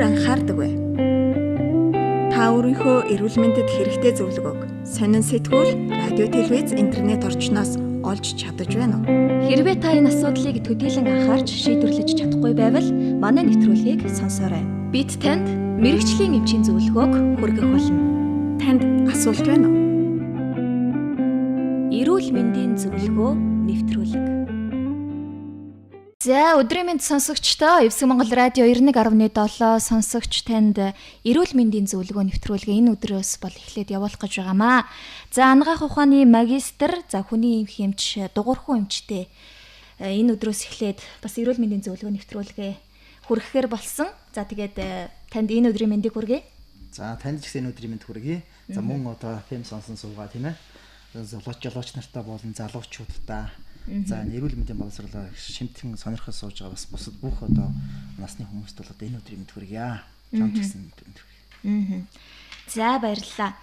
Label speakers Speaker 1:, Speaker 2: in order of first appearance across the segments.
Speaker 1: анхаардаг вэ? Та өөрийнхөө эрүүл мэндэд хэрэгтэй зөвлөгөөг сонин сэтгүүл, радио, телевиз, интернет орчноос олж чадаж байна уу?
Speaker 2: Хэрвээ та энэ асуудлыг төдийлөн анхаарч шийдвэрлэж чадахгүй байвал манай нэвтрүүлгийг сонсоорой. Бид танд мэрэгжлийн эмчийн зөвлөгөөг хүргэх болно.
Speaker 1: Танд асуулт байна уу?
Speaker 2: Эрүүл мэндийн зөвлөгөө нэвтрүүлэг. За өдрийн мэнд сонсогчдоо Эвсэг Монгол радио 91.7 сонсогч танд эрүүл мэндийн зөвлөгөө нэвтрүүлгээ энэ өдрөөс бол эхлээд явуулах гэж байгаамаа. За анагаах ухааны магистр, за хүний эмх эмч, дугуйрхүү эмчтэй энэ өдрөөс эхлээд бас эрүүл мэндийн зөвлөгөө нэвтрүүлгээ хүргэхээр болсон. За тэгээд танд энэ өдрийн мэндийг хүргэе.
Speaker 3: За танд ч гэсэн энэ өдрийн мэнд хүргэе. За мөн одоо фэм сонсон суугаа тийм ээ. Жолооч нартай болон залуучуудаа за эрүүл мэндийн боловсруулалтаар шимтгэн сонирхож сууж байгаа бас бусад бүх одоо насны хүмүүст бол одоо энэ өдрийн мэнд хүргье. Чамд гэсэн өдрийн мэнд хүргье.
Speaker 2: За баярлалаа.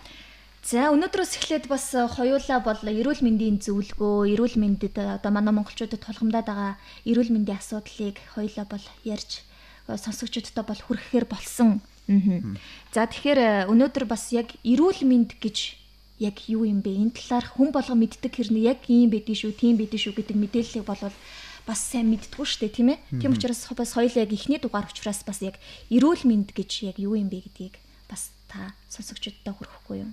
Speaker 2: За өнөөдрөөс эхлээд бас хоёулаа бол эрүүл мэндийн зөвлөгөө, эрүүл мэндэд одоо манай монголчуудад тулгамдаад байгаа эрүүл мэндийн асуудлыг хоёулаа бол ярьж сонсогчдод бол хүргэхээр болсон. За тэгэхээр өнөөдөр бас яг эрүүл мэнд гэж яг юу юм бэ? Энэ талаар хүн болго мэддэг хэрнээ яг ийм байдгийг шүү, тийм байдгийг шүү гэдэг мэдээллийг бол бас сайн мэддэггүй шүү дээ, тийм ээ. Тийм учраас бас хоёул яг эхний дугаар учраас бас яг эрүүл мэнд гэж яг юу юм бэ гэдгийг бас та сонсогчдод хүргэхгүй юу?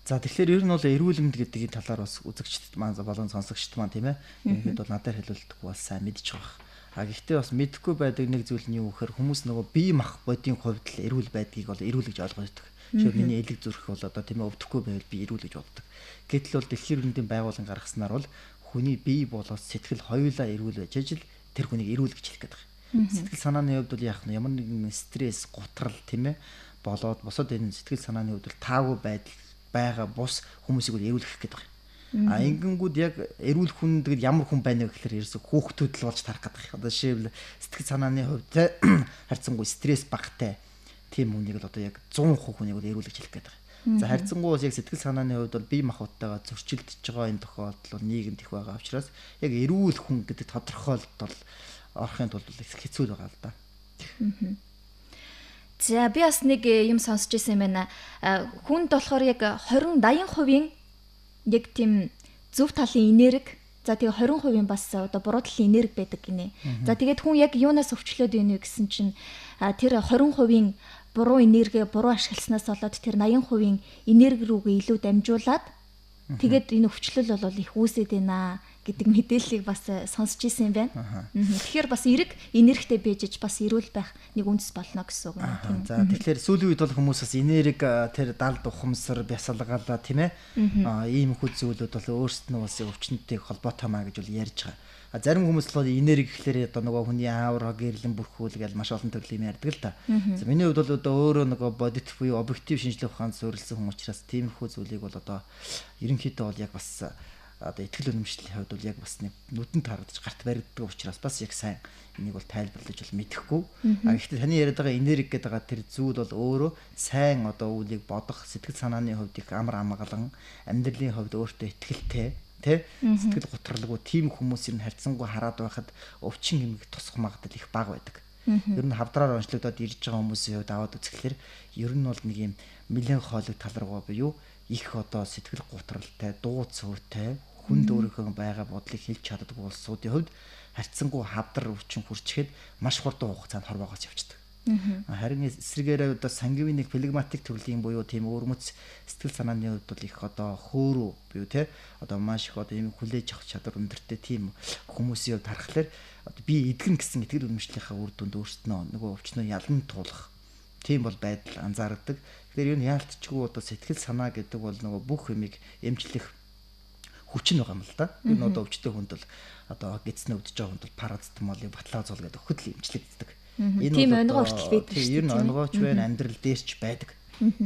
Speaker 3: За тэгэхээр ер нь бол эрүүл мэнд гэдгийн талаар бас үзэгчд маань болон сонсогчд маань тийм ээ. Ингээд бол надаар хэлүүлдэггүй бас сайн мэдж байгаа. А гэхдээ бас мэдэхгүй байдаг нэг зүйл нь юу гэхээр хүмүүс нөгөө бие мах бодийн хувьд л эрүүл байдгийг бол эрүүл гэж ойлгож байдаг. Жишээ миний элэг зүрх бол одоо тийм ээ өвдөхгүй байвал би эрүүл гэж боддог. Гэтэл бол дэлхийн эрүүл мэндийн байгууллагын гаргаснаар бол хүний бие болоод сэтгэл хоёулаа эрүүл байж ажил тэр хүнийг эрүүл гэж хэлэх гээд байгаа. Сэтгэл санааны хувьд бол яах нь ямар нэгэн стресс, гутрал тийм ээ болоод босоод энэ сэтгэл санааны хувьд бол таагүй байдал байгаа бус хүмүүсийг бол эрүүлэх гээд байгаа. А ингэнгүүд яг эрүүл хүн гэдэг ямар хүн байна вэ гэхээр ерөөсө хүүхдүүд л болж тарах гэдэг. Одоо жишээлбэл сэтгэл санааны хувьд харьцангуй стресс багтай тийм хүнийг л одоо яг 100% хүнийг бол эрүүлж хэлэх гээд байгаа. За харьцангуй бас яг сэтгэл санааны хувьд бол бие махбодтойгоо зөрчилдөж байгаа энэ тохиолдол бол нийгэмд их байгаа учраас яг эрүүл хүн гэдэг тодорхойлолт бол орохын тулд их хэцүү байгаа л да.
Speaker 2: За би бас нэг юм сонсч ирсэн юм байна. Хүнд болохоор яг 80% яг тийм зөв талын энерги, за тэгээ 20% бас одоо буруу талын энерги байдаг гинэ. За тэгээд хүн яг юунаас өвчлөөд байна вэ гэсэн чинь тэр 20% буруу энерги буруу ашигласнаас болоод тэр 80% энерги рүүгээ илүү дамжуулаад тэгээд энэ өвчлөл бол их үүсээд байна гэдэг мэдээллийг бас сонсч ирсэн юм байна. Тэгэхээр бас эрэг энергитэй бийж бас эрүүл байх нэг үндэс болно гэсэн үг юм.
Speaker 3: За тэгэхээр сүүлийн үед бол хүмүүс бас энерги тэр далд ухамсар бясалгалаа тийм ээ ийм их зүйлүүд бол өөрсдөө бас өвчнөдтэй холбоотой маа гэж бол ярьж байгаа. Зарим хүмүүс бол энерги гэхлээр одоо нөгөө хүний аавра гэрлэн бүрхүүл гэж маш олон төрлийн юм ярьдаг л та. За миний хувьд бол одоо өөрөө нөгөө бодит буюу объектив шинжилгээ ухаанд суурилсан хүн учраас тиймэрхүү зүйлийг бол одоо ерөнхийдөө бол яг бас одоо ихтгэл үнэмшлийн хувьд бол яг бас нэг нүдэнд харагдаж гарт баригддаг учраас бас яг сайн энийг бол тайлбарлаж бол мэдэхгүй. А гэхдээ таны яриад байгаа энерги гэдэг байгаа тэр зүйл бол өөрөө сайн одоо үлийг бодох, сэтгэл санааны хувьд их амар амгалан, амьдралын хувьд өөртөө ихтгэлтэй тэ сэтгэл готролгүй тийм хүмүүсийн харьцангуй хараад байхад өвчин хэмжээ тусах магадлал их бага байдаг. Ер нь хавдраар онцлогдоод ирж байгаа хүмүүсийн хувьд аваад үзэхлээр ер нь бол нэг юм меленхолик тал руугаа буюу их одоо сэтгэл готролтой, дуу цөвтэй хүнд өөрийнхөө байгаа бодлыг хэлж чаддаг улсуудын хувьд харьцангуй хавдар өвчин хүрчихэд маш хурдан хугацаанд хорвоогоос явцдаг. Харин эсрэгээрээ одоо сангвиник флегматик төрлийн буюу тийм өвөрмөц сэтгэл санааны хувьд бол их одоо хөөрөө буюу те одоо маш их одоо ийм хүлээж авах чадвар өндөртэй тийм хүмүүсийн хувьд харахаар одоо би эдгэн гэсэн итгэл үнэмшлийнхаа үр дүнд өөрснөө нөгөө өвчнөө ялан туулах тийм бол байдал анзаардаг. Тэгэхээр юу яалтчгүй одоо сэтгэл санаа гэдэг бол нөгөө бүх юмыг эмчлэх хүч нь байгаа юм л да. Энэ одоо өвчтэй хүнд бол одоо гидснэ өвдөж байгаа хүнд бол парацетамолыг батлаазол гэдэг өгөхөд эмчлэгддэг.
Speaker 2: Тийм онгоо хүртэл байдаг
Speaker 3: шүү дээ. Ер нь онгооч байна, амьдрал дээрч байдаг.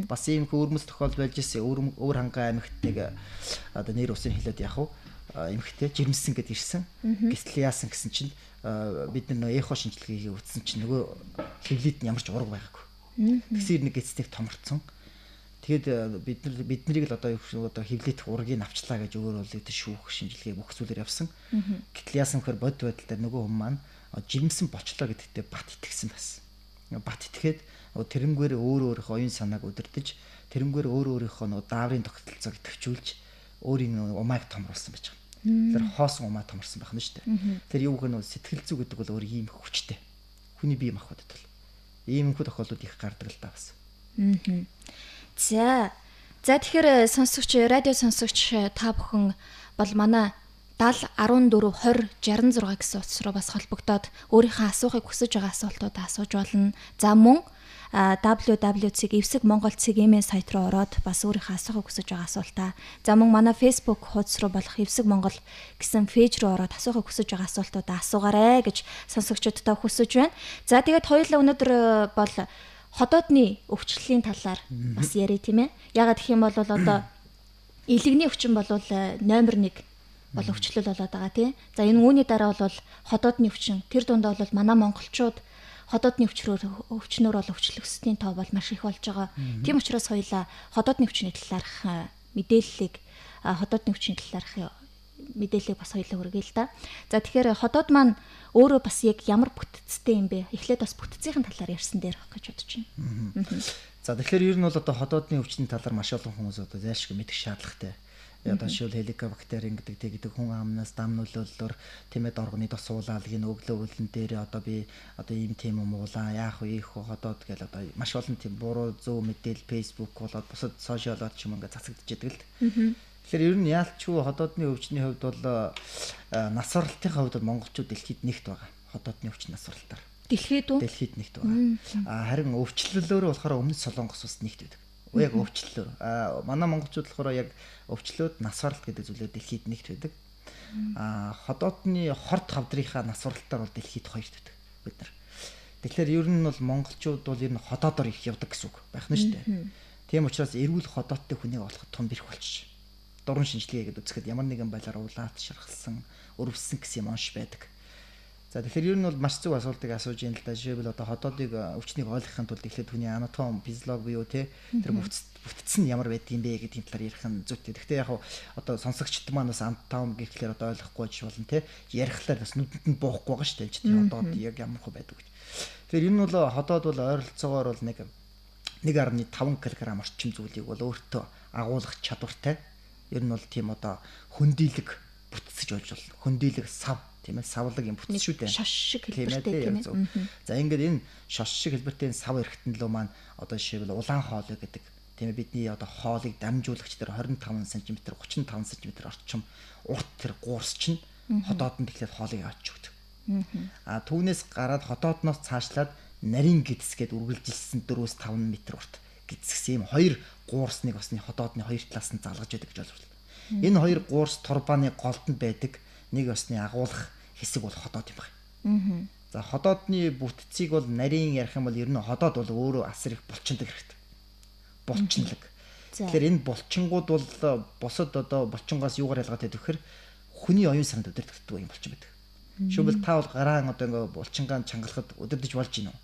Speaker 3: Бас ийм хөрмөс тохиол байж ирсэн өөр хангай амьгт нэг одоо нэр усын хэлээд яг уу эмгтэй жирэмсэн гэд ирсэн. Гэтэл яасан гэсэн чинь бид нар нөө эхо шинжилгээгээ үтсэн чинь нөгөө хөвлөд нь ямар ч ураг байгаагүй. Тэгсээр нэг эцнийг томорцсон. Тэгэд бид нарыг л одоо хөвлөдөх ургийг авчлаа гэж өөр бол тэр шүүх шинжилгээ бүх зүйлээр явсан. Гэтэл яасан гэхээр бод байдал дээр нөгөө хүмүүс маань жирэмсэн бочлоо гэдэгтээ бат итгэсэн байсан. бат итгээд тэрнгээр өөрийнхөө оюун санааг удирдах, тэрнгээр өөрийнхөө дааврын тогтолцоог төвчүүлж өөрийн умааг томруулсан байж байгаа. Тэр хоосон умаа томорсон байх нь шүү дээ. Тэр юу гэх нь сэтгэл зүй гэдэг бол өөр ийм хүчтэй. Хүний бие махбодод бол ийм хүү тохиолдол их гардаг л да бас.
Speaker 2: За тэгэхээр радио сонсогч та бүхэн бол манай 70 14 20 66 гэсэн утас руу бас холбогдоод өөрийнхөө асуухыг хүсэж байгаа асуултуудаа асууж болно. За мөн www.evseg.mongol.cg-ийн сайт руу ороод бас өөрийнхөө асуухыг хүсэж байгаа асуултаа. За мөн манай Facebook хуудас руу болох Evseg Монгол гэсэн пэйж рүү ороод асуухыг хүсэж байгаа асуултуудаа асуугаарай гэж сонсогчдод хүсэж байна. За тэгээд хоёулаа өнөөдөр бол ходоодны өвчлөлийн талаар бас ярив тийм ээ. Ягаад гэх юм бол одоо илэгний өвчин бол номер 1 бол өвчлөл болоод байгаа тийм. За энэ үүний дараа бол ходоодны өвчин. Тэр дундаа бол манай монголчууд ходоодны өвчнөөр бол өвчлөгсдийн тоо бол маш их болж байгаа. Тийм учраас хоёулаа ходоодны өвчний талаарх мэдээллийг ходоодны өвчний талаарх мэдээллийг бас хоёулаа хүргэе л да. За тэгэхээр ходоод маань өөрөө бас яг ямар бүтцтэй юм бэ? Эхлээд бас бүтцийн талаар ярьсан дээр гэж бодож байна.
Speaker 3: За тэгэхээр ер нь бол одоо ходоодны өвчний талаар маш олон хүмүүс одоо зайлшгүй мэдэх шаардлагатай. Одоо шил хеликобактерийн гэдэг хүн амнаас дам нөлөөллөөр тэмээд оргоны дос уулаалгийн өглөө өлөн дээр одоо би одоо ийм тийм юм уулаа яах вэ их ходоод гэл одоо маш олон тийм буруу зөв мэдээлэл фейсбુક болоод бусад сошиалууд ч юм ингээ цацагдж идэг л. Тэгэхээр ер нь яалчгүй ходоодны өвчний хувьд бол насварлалтын хувьд бол монголчууд дэлхийд нэгт байгаа. Ходоодны өвчин насварлалтаар. Дэлхийд нэгт байгаа. Харин өвчлөлөөр болохоор өмнөд Солонгос ус нэгт байдаг. Яг өвчлөлөөр. Манай монголчууд болохоор яг өвчлөөд насварлалт гэдэг зүйлээр дэлхийд нэгт байдаг. Ходоодны хорт хавдрынхаа насварлалтаар бол дэлхийд хоёрт байдаг бид нар. Тэгэхээр ер нь бол монголчууд бол ер нь ходоодоор их явдаг гэсэн үг байх нь шүү дээ. Тийм учраас эрүүл ходоодтой хүнийг олоход том бэрх болчих. Дуран шинжилгээ гэдэг үзэхэд ямар нэгэн байдлаар улаат шархалсан, өрөвсөн гэсэн юм онш байдаг. За тэгэхээр ер нь бол маш зөв асуултыг асууж ийн л да. Жишээлбэл одоо ходоодыг өвчнийг ойлгохын тулд эхлээд хүний анатом, физиологи буюу тэр бүтц нь ямар байдгийг бэ гэдгийн талаар ярих нь зүйтэй. Гэхдээ яг одоо сонсогчд маань бас анатом гэхлээр одоо ойлгохгүй ч болно те. Ярихлаар бас нүдэнд нь буухгүй байгаа шүү дээ. Ходоод яг ямар хөө байдаг гэж. Тэгэхээр энэ бол ходоод бол ойролцоогоор бол 1.5 кг орчим зүйлийг бол өөртөө агуулгах чадвартай. Ер нь бол тийм одоо хөндийлэг бүтцэж болж болно. Хөндийлэг сав тийм ээ савлаг юм бүтц шүү дээ.
Speaker 2: Шош шиг хэлбэртэй тийм ээ.
Speaker 3: За ингээд энэ шош шиг хэлбэртэй сав эргэтэн лөө маань одоо жишээлбэл улаан хоолой гэдэг тийм ээ бидний одоо хоолыг дамжуулагч дээр 25 см 35 см орчим урт тэр гуурс чинь ходоодонд эхлээд хоолыг авч өгдөг. Түүнээс гараад ходоодноос цаашлаад нарийн гидс гээд үргэлжилсэн 4-5 м урт гидсгсэн юм хоёр гуурсныг басны ходоодны хоёр талаас нь залгаж байдаг гэж ойлгуулна. Энэ хоёр гуурс турбааны голдонд байдаг нэг басны агуулгах хэсэг бол ходоод юм байна. За ходоодны бүтцийг бол нарийн ярих юм бол ер нь ходоод бол өөрөө асар их булчиндаг хэрэгтэй. Булчинлаг. Тэгэхээр энэ булчингууд бол бусад одоо булчингоос юугаар ялгаатай гэхээр хүний оюун санаанд удирддаг юм булчин байдаг. Шүүмэл та бол гараан одоо ингээ булчингаан чангалахад удирдах болж гинөө.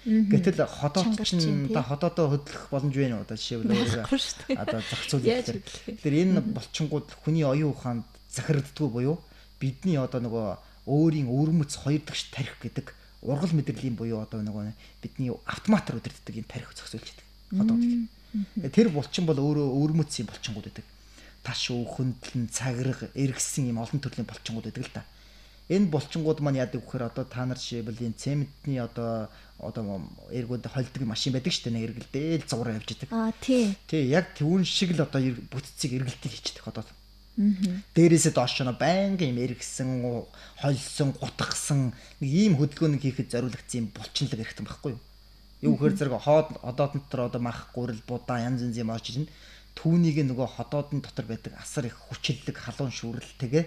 Speaker 3: Гэтэл ходоод чинь та ходоодоо хөдлөх боломж байна уу? Одоо жишээлбэл өөрөө одоо зах зээл дээр. Тэгэхээр энэ булчингууд хүний оюун ухаанд захирагддаггүй буюу бидний одоо нөгөө өөрийн өвөрмөц хоёр дахь тарих гэдэг ургал мэдрэлийн буюу одоо нөгөө бидний автоматар удирддаг энэ тарих зохицуулж байдаг. Ходоод. Тэр булчин бол өөрөө өвөрмөц юм булчингууд байдаг. Таш өө хөндлөн цаграг эргэсэн юм олон төрлийн булчингууд байдаг л да. Энэ булчингууд маань яадаг вэхээр одоо та нар жишээлбэл энэ цементний одоо эргүүд холддог машин байдаг шүү дээ. Эргэлдээл зураа явж идэг. Тий, яг түүн шиг л одоо бүтцийг эргэлдэл хийчихдэг одоо. Дээрээсээ доош нь байнга юм эргэсэн, холсон, гутгсан нэг ийм хөдөлгөөнийг хийхэд зориулагдсан юм булчинлаг хэрэгтэй байхгүй юу? Юу гэхээр зэрэг ходоод дотор одоо мах, гурил, будаа янз янз юм орж ирнэ. Түүнийг нөгөө ходоодны дотор байдаг асар их хүчилэг халуун шүүрэлтэйгээ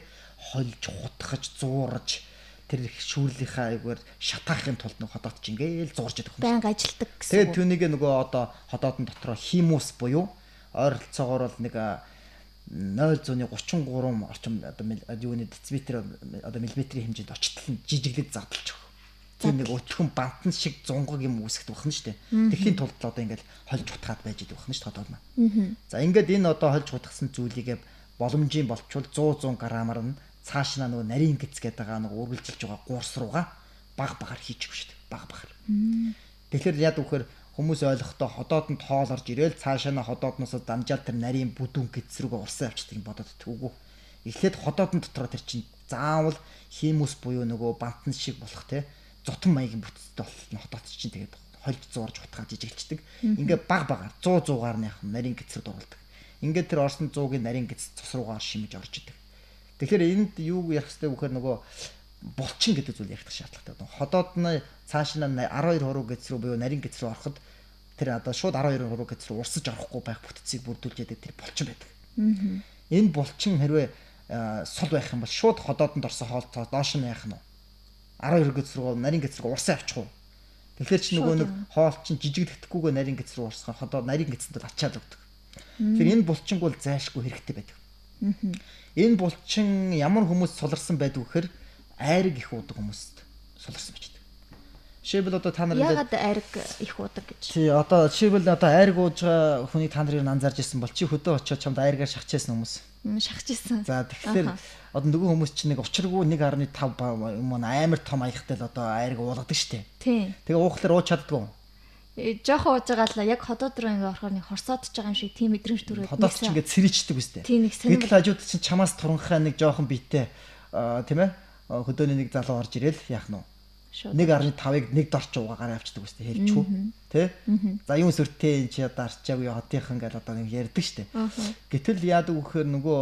Speaker 3: хольж, хутгаж, зуурж тэр их шүүрлийнхаа айгүйр шатаахын тулд нэг ходоод ч ингээл зуурж идэх юм.
Speaker 2: Байнга ажилтдаг гэсэн.
Speaker 3: Тэгээд түүнийг нөгөө одоо ходоодны дотроо химус буюу ойролцоогоор бол нэг 0.33 орчим одоо юуны децибетр одоо миллиметрийн хэмжээнд очтол нь жижиглээд задлж өгөх. Тийм нэг өчгөн бантан шиг зунгаг юм үүсгэж байна шүү дээ. Тэхийн тулд одоо ингээл хольж утгаад байж идэх байна шүү дээ ходоод маань. За ингээд энэ одоо хольж утгасан зүйлийгээ боломжийн болчвол 100 грамаар нь цаашнаа нөгөө нарийн гиц гэдэг байгаа нөгөө үргэлжилж байгаа гуурс руугаа баг багаар хийчих шүү дээ. Баг багаар. Тэгэхээр яад үхээр хүмүүс ойлгохдоо ходоодонд хоол орж ирээл цаашаа нь ходоодноос дамжаал тэр нарийн бүдүүн гэц рүүгээ урсан авчдаг бодоод төгөө. Эхлээд ходоодон дотроо тэр чинь заавал хиймүс буюу нөгөө бантан шиг болох те зутан маягийн бүтцтэй болно ходоод чинь тэгээд хольж зуурж утгаа жижиглчдэг. Ингээ баг багаар 100-100-аар нь яг нарийн гэц рүү дурлдаг. Ингээ тэр орсон 100-гийн нарийн гэц цус руугаар шимэж орж идэг. Тэгэхээр энд юу ярих хэрэгтэй вөхөр нөгөө булчин гэдэг зүйл ярих шаардлагатай байна. Ходоод нь цааш нь 12 хуруу гэц рүү буюу нарийн гэц рүү ороход тэр одоо шууд 12 хуруу гэц рүү урсаж орохгүй байх бүтцийг бүрдүүлж яадаг тэр булчин байдаг. Энэ булчин хэрвээ сул байх юм бол шууд ходоодонд орсон хоолцоо доош нь яах нь 12 гэц рүү нарийн гэц рүү урсан авчих уу. Тэгэхээр чи нөгөө нэг хоол чинь жижигдэхдэггүйгээ нарийн гэц рүү урсгах ходоо нарийн гэцэнд бол ачаал өгдөг. Тэгэхээр энэ булчинг бол зайлшгүй хэрэгтэй байдаг. Энэ булчин ямар хүмүүс суларсан байдаг вэхээр айраг их уудаг хүмүүст суларсан байж байгаа. Жишээлбэл одоо та нар
Speaker 2: яагаад айраг их уудаг гэж.
Speaker 3: Чи одоо жишээлбэл одоо айраг ууж байгаа хүний та нарыг анзаарч ирсэн бол чи хөдөө очиод чамд айрагаар шахчихсан хүмүүс.
Speaker 2: Шахчихсан.
Speaker 3: За тэгэхээр одоо нөгөө хүмүүс чинь нэг учиргүй 1.5 юм амар том аягтай л одоо айраг уулгадаг штэ.
Speaker 2: Тийм.
Speaker 3: Тэгээ уухлаар ууж чаддгүй.
Speaker 2: Жохон ууж байгаа л яг ходоод руу ингээ орохоор нэг хорсоодж байгаа юм шиг тийм мэдрэмж төрөөд.
Speaker 3: Ходоод ч ингээ цэрийчдэг үстэй.
Speaker 2: Тийм нэг сонир.
Speaker 3: Гэтэл хажууд чинь чамаас туранхаа нэг жоохон биетэй тийм ээ хөдөөний нэг залуу орж ирэл яах нь 1.5-ыг нэг дорч уугаагаар авчдаг үстэй хэлчихв. Тэ? За юун сүртэй чи одоо арчаагүй хотынхан гэл одоо нэг ярьдаг штэ. Гэтэл яадаг вэхээр нөгөө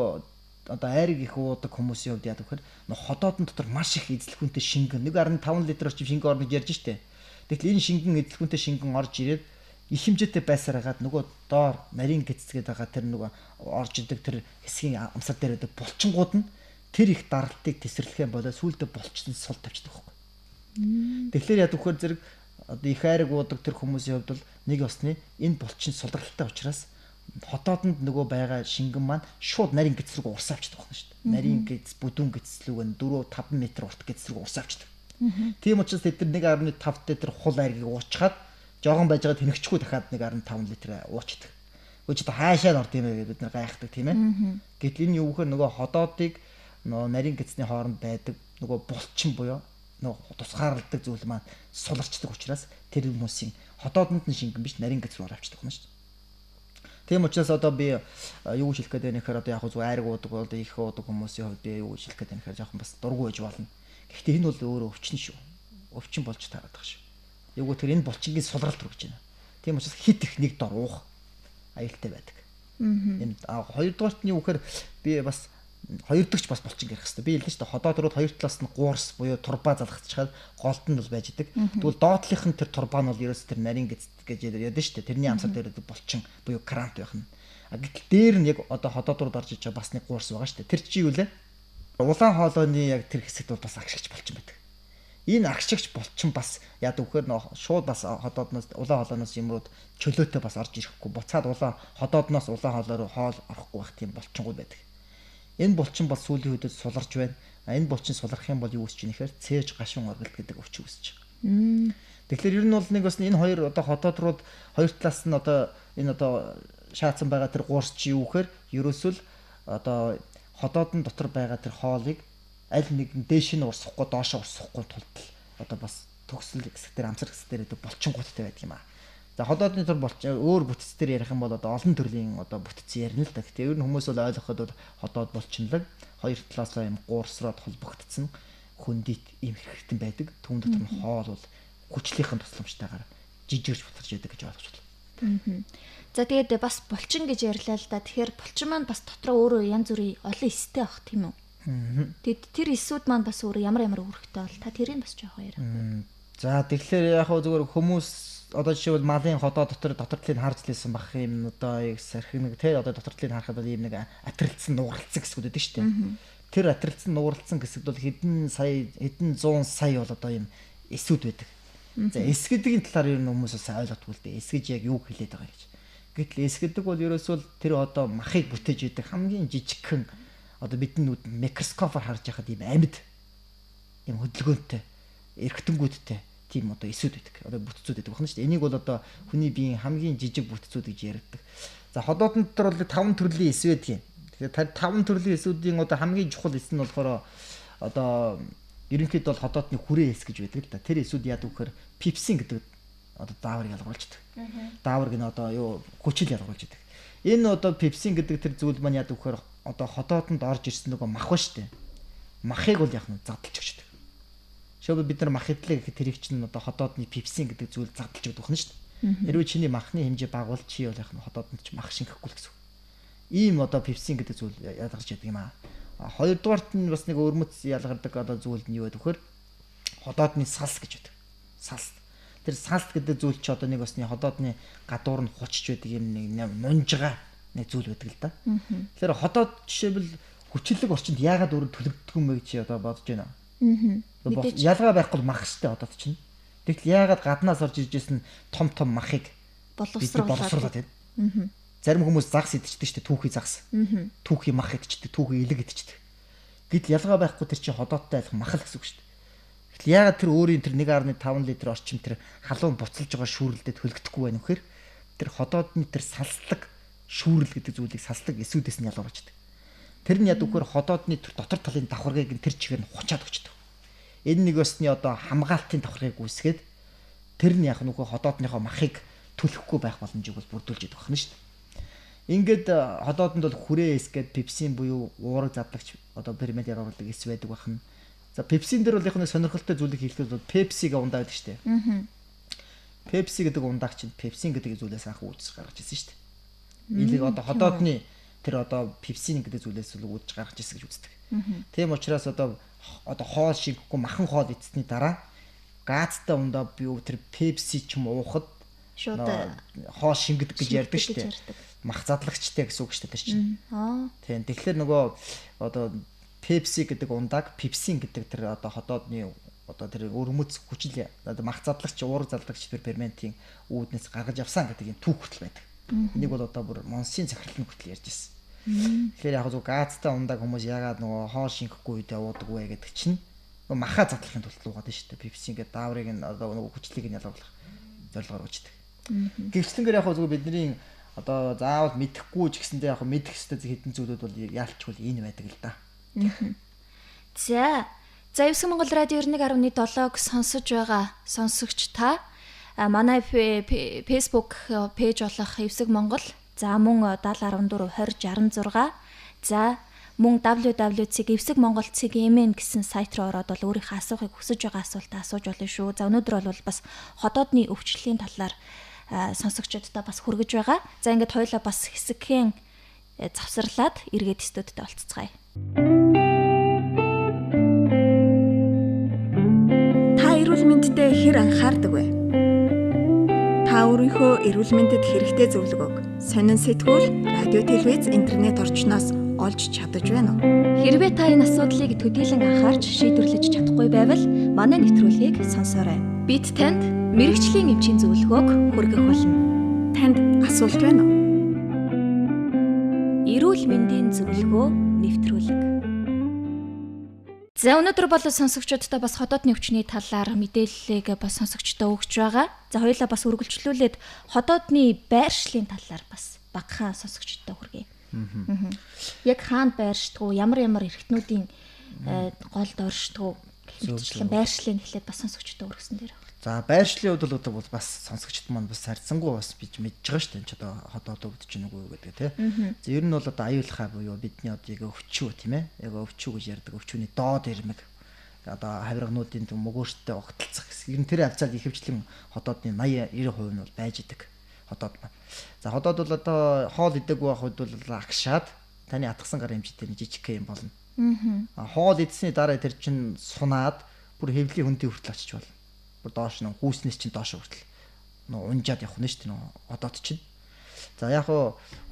Speaker 3: одоо айраг их уудаг хүмүүсийн хувьд яадаг вэхээр ходоодон дотор маш их эзлэхүүнтэй шингэн 1.5 литр орчим шингэн орнож ярьж штэ. Тэгтэл энэ шингэн эзлэхүүнтэй шингэн орж ирээд их хэмжээтэй байсаар хагаад нөгөө доор нарийн гэцгээд байгаа тэр нөгөө орж идэг тэр хэсгийн амсар дээр байдаг булчингууд нь тэр их даралтыг тесрэхээ болоо сүулдэ булчсан сул тавьчихдаг байхгүй. Тэгэхээр яд вөхөр зэрэг одоо их айраг уудаг тэр хүмүүсийн хувьд бол нэг осны энэ булчин сулралтай учраас хотоодонд нөгөө байгаа шингэн маань шууд нарийн гэц рүү урсаа авчдаг байна шүү дээ. Нарийн гэц бүдүүн гэцлүүг нь 4-5 м урт гэц рүү урсаа авчдаг. Тийм учраас тэд нар 1.5-тай тэр хул айргийг уучгаад жоохон байж байгаа тэнэгчгүй дахиад 1.5 литр уучдаг. Үгүй одоо хаашаа орд юм бэ бид нар гайхдаг тийм ээ. Гэтэл энэ юу вөхөр нөгөө ходоодыг нөгөө нарийн гэцний хооронд байдаг нөгөө булчин буюу нөгөө тусгаарладаг зүйл маань суларчдаг учраас тэр хүмүүсийн ходоодонд нь шингэн биш нарийн гэц рүү авчдаг юм шүү дээ. Тийм учраас одоо би юу хэлэх гээд байна гэхээр одоо яг зөв айраг уудаг бол их уудаг хүмүүсийн хувьд би юу хэлэх гээд байна гэхээр жоохон бас дургүй байж болно. Гэхдээ энэ бол өөрөө өвчин шүү. Өвчин болж таарад байгаа шүү. Юугүй тэр энэ булчингийн сулралт руу гэж байна. Тийм учраас хит их нэг дор уух аюултай байдаг. Энэ хоёрдугаарт нь юу гэхээр би бас хоёрдогч бас булчин ярих хэрэгтэй. Би хэлсэн шүү дээ ходоод руу хоёр талаас нь гуурс буюу турба залгацчихад голд нь бол байж идэг. Тэгвэл доотлынх нь тэр турба нь бол ерөөс тэр нарийн гэц гэж яриад шүү дээ. Тэрний амсар дээр булчин буюу крант байх нь. Гэтэл дээр нь яг одоо ходоод руу орж иж байгаа бас нэг гуурс байгаа шүү дээ. Тэр чи юу лээ? Улаан хоолойны яг тэр хэсэгт бол бас агшигч булчин байдаг. Энэ агшигч булчин бас яад вөхөр шууд бас ходоодноос улаан хоолойноос юмрууд чөлөөтэй бас орж ирэхгүй. Буцаад улаан ходоодноос улаан хоолой руу хоол орохгүй байх тийм булчингууд байдаг. Энэ булчин бол сүүлийн үедэд суларч байна. Энэ булчин сулрах юм бол юу үүсэж ийн гэхээр цээж гашуун оргилт гэдэг өвчин үүсэж байгаа. Тэгэхээр ер нь бол нэг бас энэ хоёр одоо ходоод руу хоёр талаас нь одоо энэ одоо шаацсан байгаа тэр гуурс чи юу гэхээр ерөөсөл одоо ходоодын дотор байгаа тэр хоолыг аль нэгэн дээш нь урсахгүй доошоо урсахгүй тулд одоо бас төгсөл хэсэг дээр амсар хэсэг дээр булчингуудтай байдаг юм аа. За ходоодны төр булчин өөр бүтц дээр ярих юм бол одоо олон төрлийн одоо бүтц ярина л да. Гэтэ ер нь хүмүүс бол ойлгоход бол ходоод булчинлаг хоёр талаасаа юм гуурсраад холбогдсон хөндийт ийм хэрэгтэн байдаг. Түүн дотор нь хоол бол хүчлийнхэн тусламжтайгаар жижигэрч бутарч байдаг гэж ойлгож байна.
Speaker 2: За тэгээд бас булчин гэж ярьлаа л да. Тэгэхээр булчин маань бас дотроо өөрөө янз бүрийн олон эстэй авах тийм үү? Тэгэд тэр эсүүд маань бас өөрөө ямар үүрэгтэй бол та тэрийг бас жоохон яриа.
Speaker 3: За тэгэхээр яг хөө зүгээр хүмүүс одоо жишээлбэл малын ходоо дотор талыг харж лээсэн бах юм одоо яг сархиг нэг тий одоо дотор талыг харахад бол ийм нэг атрилцсан нууралцсан гэсгүүд байдаг шүү дээ. Тэр атрилцсан нууралцсан гэсгүүд бол хэдэн 100 сая бол одоо ийм эсүүд байдаг. За эс гэдгийн талаар ер нь хүмүүс бас ойлгохгүй л дээ. Эс гэж яг юу хэлээд байгаа гэж. Гэтэл эс гэдэг бол ерөөсөө тэр одоо махыг бүтээж идэг хамгийн жижигхэн одоо бидний нүд микроскопоор харж байхад ийм амьд ийм хөдөлгөөнтэй эргэтэнгүүдтэй тийм одоо эсүүд байдаг. Одоо бүтцүүд байдаг байна шүү дээ. Энийг бол одоо хүний биеийн хамгийн жижиг бүтцүүд гэж ярьдаг. За ходоодны дотор бол 5 төрлийн эс байдаг юм. Тэгэхээр 5 төрлийн эсүүдийн одоо хамгийн чухал эс нь болохоор одоо ерөнхийдөө бол ходоодны хүрээ эс гэж байдаг л да. Тэр эсүүд яадаг вэхээр пепсин гэдэг одоо дааврыг ялгуулждаг. Дааврыг нь одоо юу хүчил ялгуулждаг. Энэ одоо пепсин гэдэг тэр зүйл маань яадаг вэхээр одоо хотоодонд орж ирсэн нөгөө мах ба штэ. Махыг бол яг нь задлж өгчдөг. Шөөбө бид нар мах идлээ гэхэд тэрийг чинь одоо хотоодны пепсин гэдэг зүйл задлж өгдөг нь штэ. Хэрвээ чиний махны хэмжээ бага бол чи бол яг нь хотоодонд ч мах шингэхгүй л гэсэн. Ийм одоо пепсин гэдэг зүйл ялгарч яадаг юм аа. Хоёрдугаарт нь бас нэг өрмөц ялгардаг одоо зүйл нь юу вэ гэхээр хотоодны салс гэж байдаг. Салс. Тэр салс гэдэг зүйл чи одоо нэг басны хотоодны гадуур нь хучж байдаг юм нэг нунжгаа нэг зүйл байдаг л да. Тэгэхээр хотоод жишээлбэл хүчлэг орчинд яагаад өөр төлөгддөг юм бэ чи одоо бодож байна. Ялгаа байхгүй мах штэ хотоод чинь. Тэгвэл яагаад гаднаас орж иржсэн том махыг боловсруулаад байна. Зарим хүмүүс загс идчихдэг штэ түүхий загс. Түүхий мах идчихдэг, түүхий элэг идчихдэг. Гэтэл ялгаа байхгүй тэр чинь хотоодтой айлах мах л гэсэн үг штэ. Яагаад тэр өөрийн тэр 1.5 литр орчим тэр халуун буцалж байгаа шүүрэлдээ төлөгдөхгүй байна вэхээр тэр хотоодны тэр салслаг шүүрэл гэдэг зүйлийг салслаг эсүүдээс нь ялгарчдаг. Тэр нь яд үгээр хотоодны тэр дотор талын давхаргыг тэр чигээр нь хучаад өгчдөг. Энэ нэг басны одоо хамгаалтын давхаргыг үүсгээд тэр нь яг нүхэ хотоодныхоо махыг төлөхгүй байх боломжийг бол бүрдүүлж идэх байна шүү дээ. Ингээд хотоодонд бол хүрээ эс гээд пепсин буюу уураг задлагч одоо фермент ягаруулдаг эс байдаг бахна. За пепсин дээр бол яг нэг сонирхолтой зүйлийг хэлэхэд бол пепсига ундаа байдаг шүү дээ. Пепси гэдэг ундааг чинь пепсин гэдэг зүйлээс анх үүдж гаргаж ирсэн шүү дээ. Илэг одоо хотоодны тэр одоо пепсин гэдэг зүйлээс л үүдж гаргаж ирсэн гэж үздэг. Тийм учраас одоо хоол шингэхгүй махан хоол идсэний дараа газтай ундаа би тэр пепси ч юм уухад шууд хоол шингэдэг гэж ярьдаг шүү дээ. Мах задлагчтай гэсэн үг шүү дээ тэр чинь. Тийм тэгэхээр нөгөө одоо пепси гэдэг ундааг пепсин гэдэг тэр одоо хотоодны одоо тэр өрмөц хүчил одоо мах задлагч уураг задлагч тэр ферментийн үүднээс гаргаж авсан гэдэг юм түүх хүртэл байдаг. Энийг бол одоо бүр монсын захирал хүртэл ярьж ирсэн. Тэгэхээр яг зөв газтай ундааг хүмүүс яагаад нөгөө хоол шингэхгүй үедээ уудаг вэ гэдэг чинь нөгөө маха задлахын тулд луугаад байна шүү дээ. Пепсин гэдэг дааврыг нь одоо нөгөө хүчлийг нь ялгуулах зорилгоор үүсдэг. Гэвчлэнгээр яг зөв бидний одоо заавал мэдэхгүй ч гэсэндээ яг мэдэх хэвээр хэдэн зүйлүүд бол яалчгүй энэ байдаг л да.
Speaker 2: За Евсэг Монгол радио 91.7-г сонсож байгаа сонсогч та манай Facebook пэйж болох Евсэг Монгол за мөн 70142066 за мөн www.evsegmongol.cgmn гэсэн сайт руу ороод бол өөрийнхөө асуухыг хүсэж байгаа асуултаа асууж болно шүү. За өнөөдөр бол бас хотоодны өвчлөлийн талаар сонсогчдод бас хүргэж байгаа. За ингээд хоёулаа бас хэсэгхэн завсарлаад эргээд студидд олццгаая.
Speaker 1: Эрүүл мэндэд хэр анхаардаг вэ? Та өөрийнхөө эрүүл мэндэд хэрэгтэй зөвлөгөөг сонин сэтгүүл, радио, телевиз, интернет орчноос олж чадаж байна уу?
Speaker 2: Хэрвээ та энэ асуудлыг төдийлөн анхаарч шийдвэрлэж чадахгүй байвал манай нэвтрүүлгийг сонсоорой. Бид танд мэрэгжлийн эмчийн зөвлөгөөг хүргэх болно.
Speaker 1: Танд асуулт байна уу?
Speaker 2: Эрүүл мэндийн зөвлөгөө нэвтрүүлэг. За өнөөдөр бол сонсогчдод бас хотоодны өвчний талаар мэдээллийг бас сонсогчдод өгч байгаа. За хоёулаа бас үргэлжлүүлээд хотоодны байршлын талаар бас багахан сонсогчдод хүргэе. Яг хаана байршдаг, ямар эрхтнүүдийн голд оршдог гэхэлчлэн байршлын эхлээд бас сонсогчдод өргөсөн дээр.
Speaker 3: За байршлын хувьд бол бас сонсогчд маань бас харьцангуй бас бич мэдж байгаа шүү дээ. Энд ч одоо хотоод өвдөж чинь үгүй гэдэг тий. За ер нь бол одоо аюулхай буюу бидний одоо яг өвчүү тийм ээ. Яг өвчүү гэж ярьдаг. Өвчүүний доод ирмэг одоо хавиргануудын мөгөөртөө огтлцах гэсэн. Ер нь тэр хавцаад ихэвчлэн хотоодны 80-90% нь бол байж идэг хотоод маань. За хотоод бол одоо хоол идэг байхад бол агшаад таны атгсан гар хэмжээтэй нэг жижиг юм болно. Хоол идсэний дараа тэр чинь сунаад бүр хэвлийн хөндий хүртэл очиж болно. Доош нь хүүснээс чинь доош хүртэл унжаад явах нь шүү дээ одоод чинь. За яг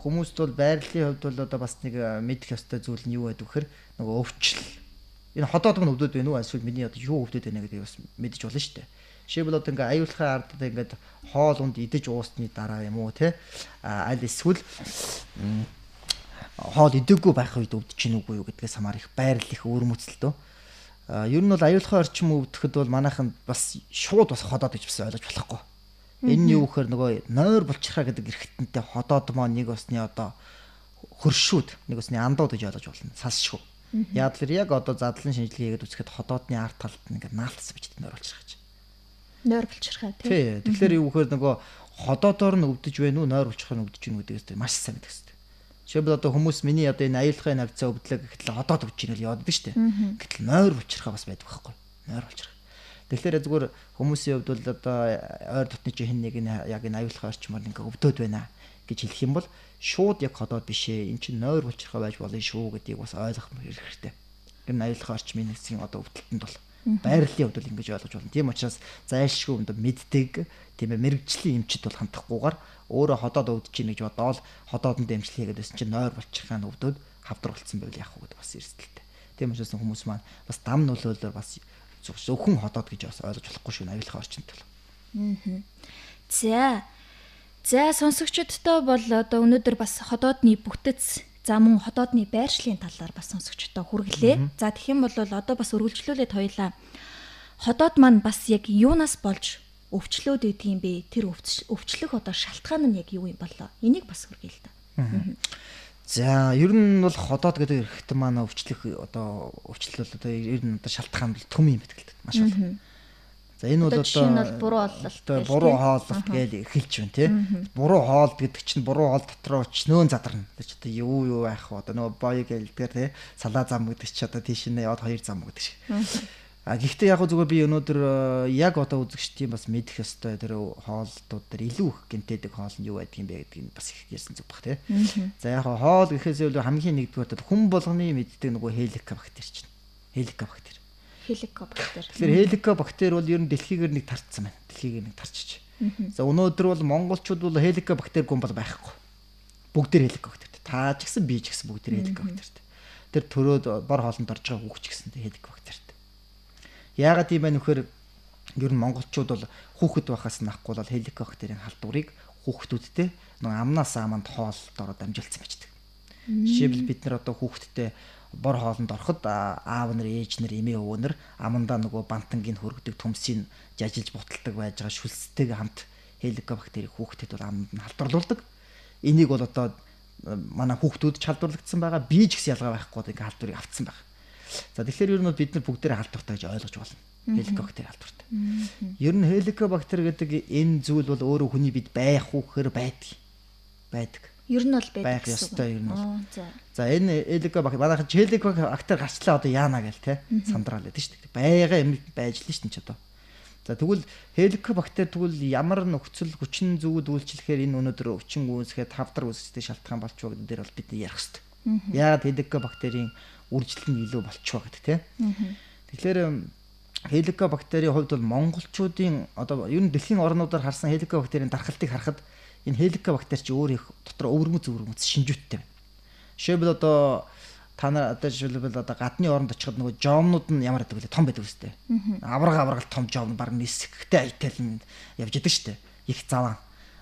Speaker 3: хүмүүст бол байрлалын хувьд бол одоо бас нэг мэдэх ёстой зүйл нь юу байдаг вэхээр нөгөө өвчл. Энэ хотоод гэн өвдөд байна уу эсвэл миний одоо юу өвдөд байна гэдгийг бас мэдэж болно шүү дээ. Жишээлбэл одоо ингээ аюулхай ардад ингээд хоол унд идэж уусны дараа юм уу те аль эсвэл хоол идэггүй байх үед өвдөж чинь үгүй юу гэдгээс хамаар их байрлал их өөрмөцөлтөө. Ер нь бол аюулхай орчим өвдөхэд бол манайхан бас шууд бас ходоод гэж бас ойлгож болохгүй. Энэ юу гэхээр нөгөө нойр булчирхаа гэдэг эрхтэнтэй ходоод маа нэг усны одоо хөршүүд нэг усны андууд гэж ойлгож болно. Салшгүй. Яг л яг одоо задлан шинжилгээ хийгээд үзэхэд ходоодны арт талд ингээд наалтсан бичдэг нойр булчирхаа гэж.
Speaker 2: Нойр булчирхай
Speaker 3: тий. Тэгэхээр юу гэхээр нөгөө ходоодоор нь өвдөж байна уу, нойр булчирхай нь өвдөж байна уу гэдэгээс маш сайн мэдэх хэрэгтэй. Жишээлбэл одоо хүмүүс миний одоо энэ аюулхай нагцаа өвдлөө гэхэл ходоод өвдөж байна л яадаг шүү дээ. Гэтэл нойр булчирхай бас байдаг байхгүй. Нойр булчирхай. Тэгэхээр зүгээр хүмүүсийн хувьд бол одоо ойр дотны чинь хэн нэг нь яг энэ аюулхай орчмоор ингээ өвдөд байна гэж хэлэх юм бол шууд яг ходоод бишээ. Эн чинь нойр булчирхай байж болно шүү гэдгийг бас ойлгох хэрэгтэй. Энэ аюулхай орчмын нэгэн одоо өвдөлтөнд бол байрлалын хувьд бол ингэж ойлгож болно. Тийм учраас зайлшгүй өмд мэддэг тийм ээ мэрэгжлийн эмчд бол хандахгүйгээр өөрөө ходоод өвдөж ийн гэж бодоол ходоодонд эмчил хийгээд байсан чинь нойр булчирхай нь өвдөд хавдар болцсон байвал яах вэ гэдэг бас эрсдэлтэй. Тийм учраас хүмүүс маань бас дам нөлөөлөөр бас зөвхөн ходоод гэж бас ойлгож болохгүй шүү аюулхай орчинд бол.
Speaker 2: За сонсогчдод бол одоо өнөөдөр бас ходоодны бүтэц за мөн ходоодны байршлын талаар бас сонсогчдод хүргэлээ. За тэгэх юм бол одоо бас өргөлжлүүлээд хоёлаа ходоод маань бас яг юунаас болж өвчлөөд идэг юм бэ? Тэр өвчлөх одоо шалтгаан нь яг юу юм болоо? Энийг бас хүргэе л да.
Speaker 3: За ер нь бол ходоод гэдэг эрэхтэн маань өвчлөх одоо өвчлөл одоо ер нь одоо шалтгаан бол төм юм байдаг л маш бол. За энэ бол одоо буруу хооллолт гэж эхэлж байна тий. Буруу хоолд гэдэг чинь буруу хоол дотроо өчнөөн задарна. Тэр чи одоо юу байх вэ? Одоо нөгөө боё гэлдгээр тий салаа зам гэдэг чи одоо тийш нэ яваад 2 зам гэдэг шиг. Гэхдээ яг зүгээр би өнөөдөр яг одоо үзэгчдийн бас мэдэх ёстой тэр хоолтууд дээр илүү их гэмтээдэг хоол нь юу байдаг юм бэ гэдгийг бас их ярьсан зүг бах тий. За яг хоол гэхээс илүү хамгийн нэгдүгээр хүн болгоны мэддэг нөгөө хеликобактер чинь. Хеликобактер. Тэгэхээр хеликобактер бол ер нь дэлхийгээр нэг тарцсан байна. Дэлхийгээр нэг тарчиж. За өнөөдөр бол монголчууд бол хеликобактергүй бол байхгүй. Бүгдээр хеликобактертэй. Та ч гэсэн би ч гэсэн бүгдээр хеликобактертэй. Тэр төрөөд бор хоолнд орж байгаа хүүхч гэсэн хеликобактертэй. Яагаад тийм бэ нөхөр ер нь монголчууд бол хүүхэд байхаас нахгүй бол хеликобактерийн халдварыг хүүхдүүдтэй нэг амнаас аманд хоолд ороод амжилтсан байждаг. Жишээлбэл бид нар одоо хүүхэдтэй бор хоолнд ороход аав нар, ээж нар, эмээ өвөө нар амандаа нөгөө бантангийн хөргөдөг төмсийг жажилж буталдаг байж байгаа шүлстэйг хамт хеликобактерийг хүүхдэд бол аманд нь халдварлуулдаг. Энийг бол одоо манай хүүхдүүд ч халдварлагдсан байгаа. Би ч гэсэн ялгаа байхгүй одоо ингээ халдварыг авцсан байна. За тэгэхээр ер нь бид нар бүгдээрээ халдвартай гэж ойлгож болно. Хеликобактер халдвартай. Ер нь хеликобактер гэдэг энэ зүйл бол өөрөө хүний бид байх уу гэхээр байдаг.
Speaker 2: Ер нь бол байдаг
Speaker 3: гэсэн. Ёстой ер нь бол. За энэ хеликобактер манайхан хеликобактер гарчлаа одоо яана гээл те сандрал гэдэг шүү дээ. Байга юм байж л шүү дээ ч одоо. За тэгвэл хеликобактер тэгвэл ямар нөхцөл хүчин зүйл үйлчлэхээр энэ өнөөдөр өвчин үүсгээд хавдар үүсгэдэг шалтгаан болч байгаа гэдэг дээр бол бид ярих хэрэгтэй. Яагаад хеликобактерийн үржилт нь илүү болчихоо гэдэг те. Тэгэхээр хеликобактерийн хувьд бол монголчуудын одоо ер нь дэлхийн орнуудаар харсан хеликобактерийн дархалтыг харахад энэ хеликобактер чи өөр их дотор өвөрмөц шинжүүттэй байна. Жишээлбэл одоо та нар одоо жишээлбэл одоо гадны оронд очиход нөгөө жомнууд нь ямар байдаг вэ? Том байдаг үстэй. Авраг том жом баг нисэхтэй айтал явж идэг штэ. Их заваа.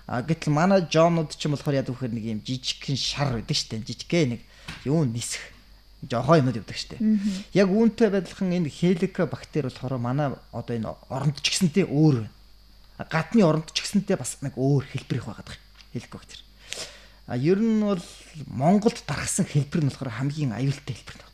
Speaker 3: Гэтэл манай жомнууд ч юм болохоор яд вөхөр нэг юм жижигхэн шар байдаг штэ. Жижигхэн нэг юу нисэх жохоо юмуд явдаг штэ. Яг үүнтэй байдлахын энэ хеликобактер болохоор манай одоо энэ оронд ч гэсэнтэй өөр байна. Гадны оронд ч гэсэнтэй бас нэг өөр хэлбэр их байгаа хеликобактер. Ер нь бол Монголд дарахсан хэлбэр нь болохоор хамгийн аюултай хэлбэр байна.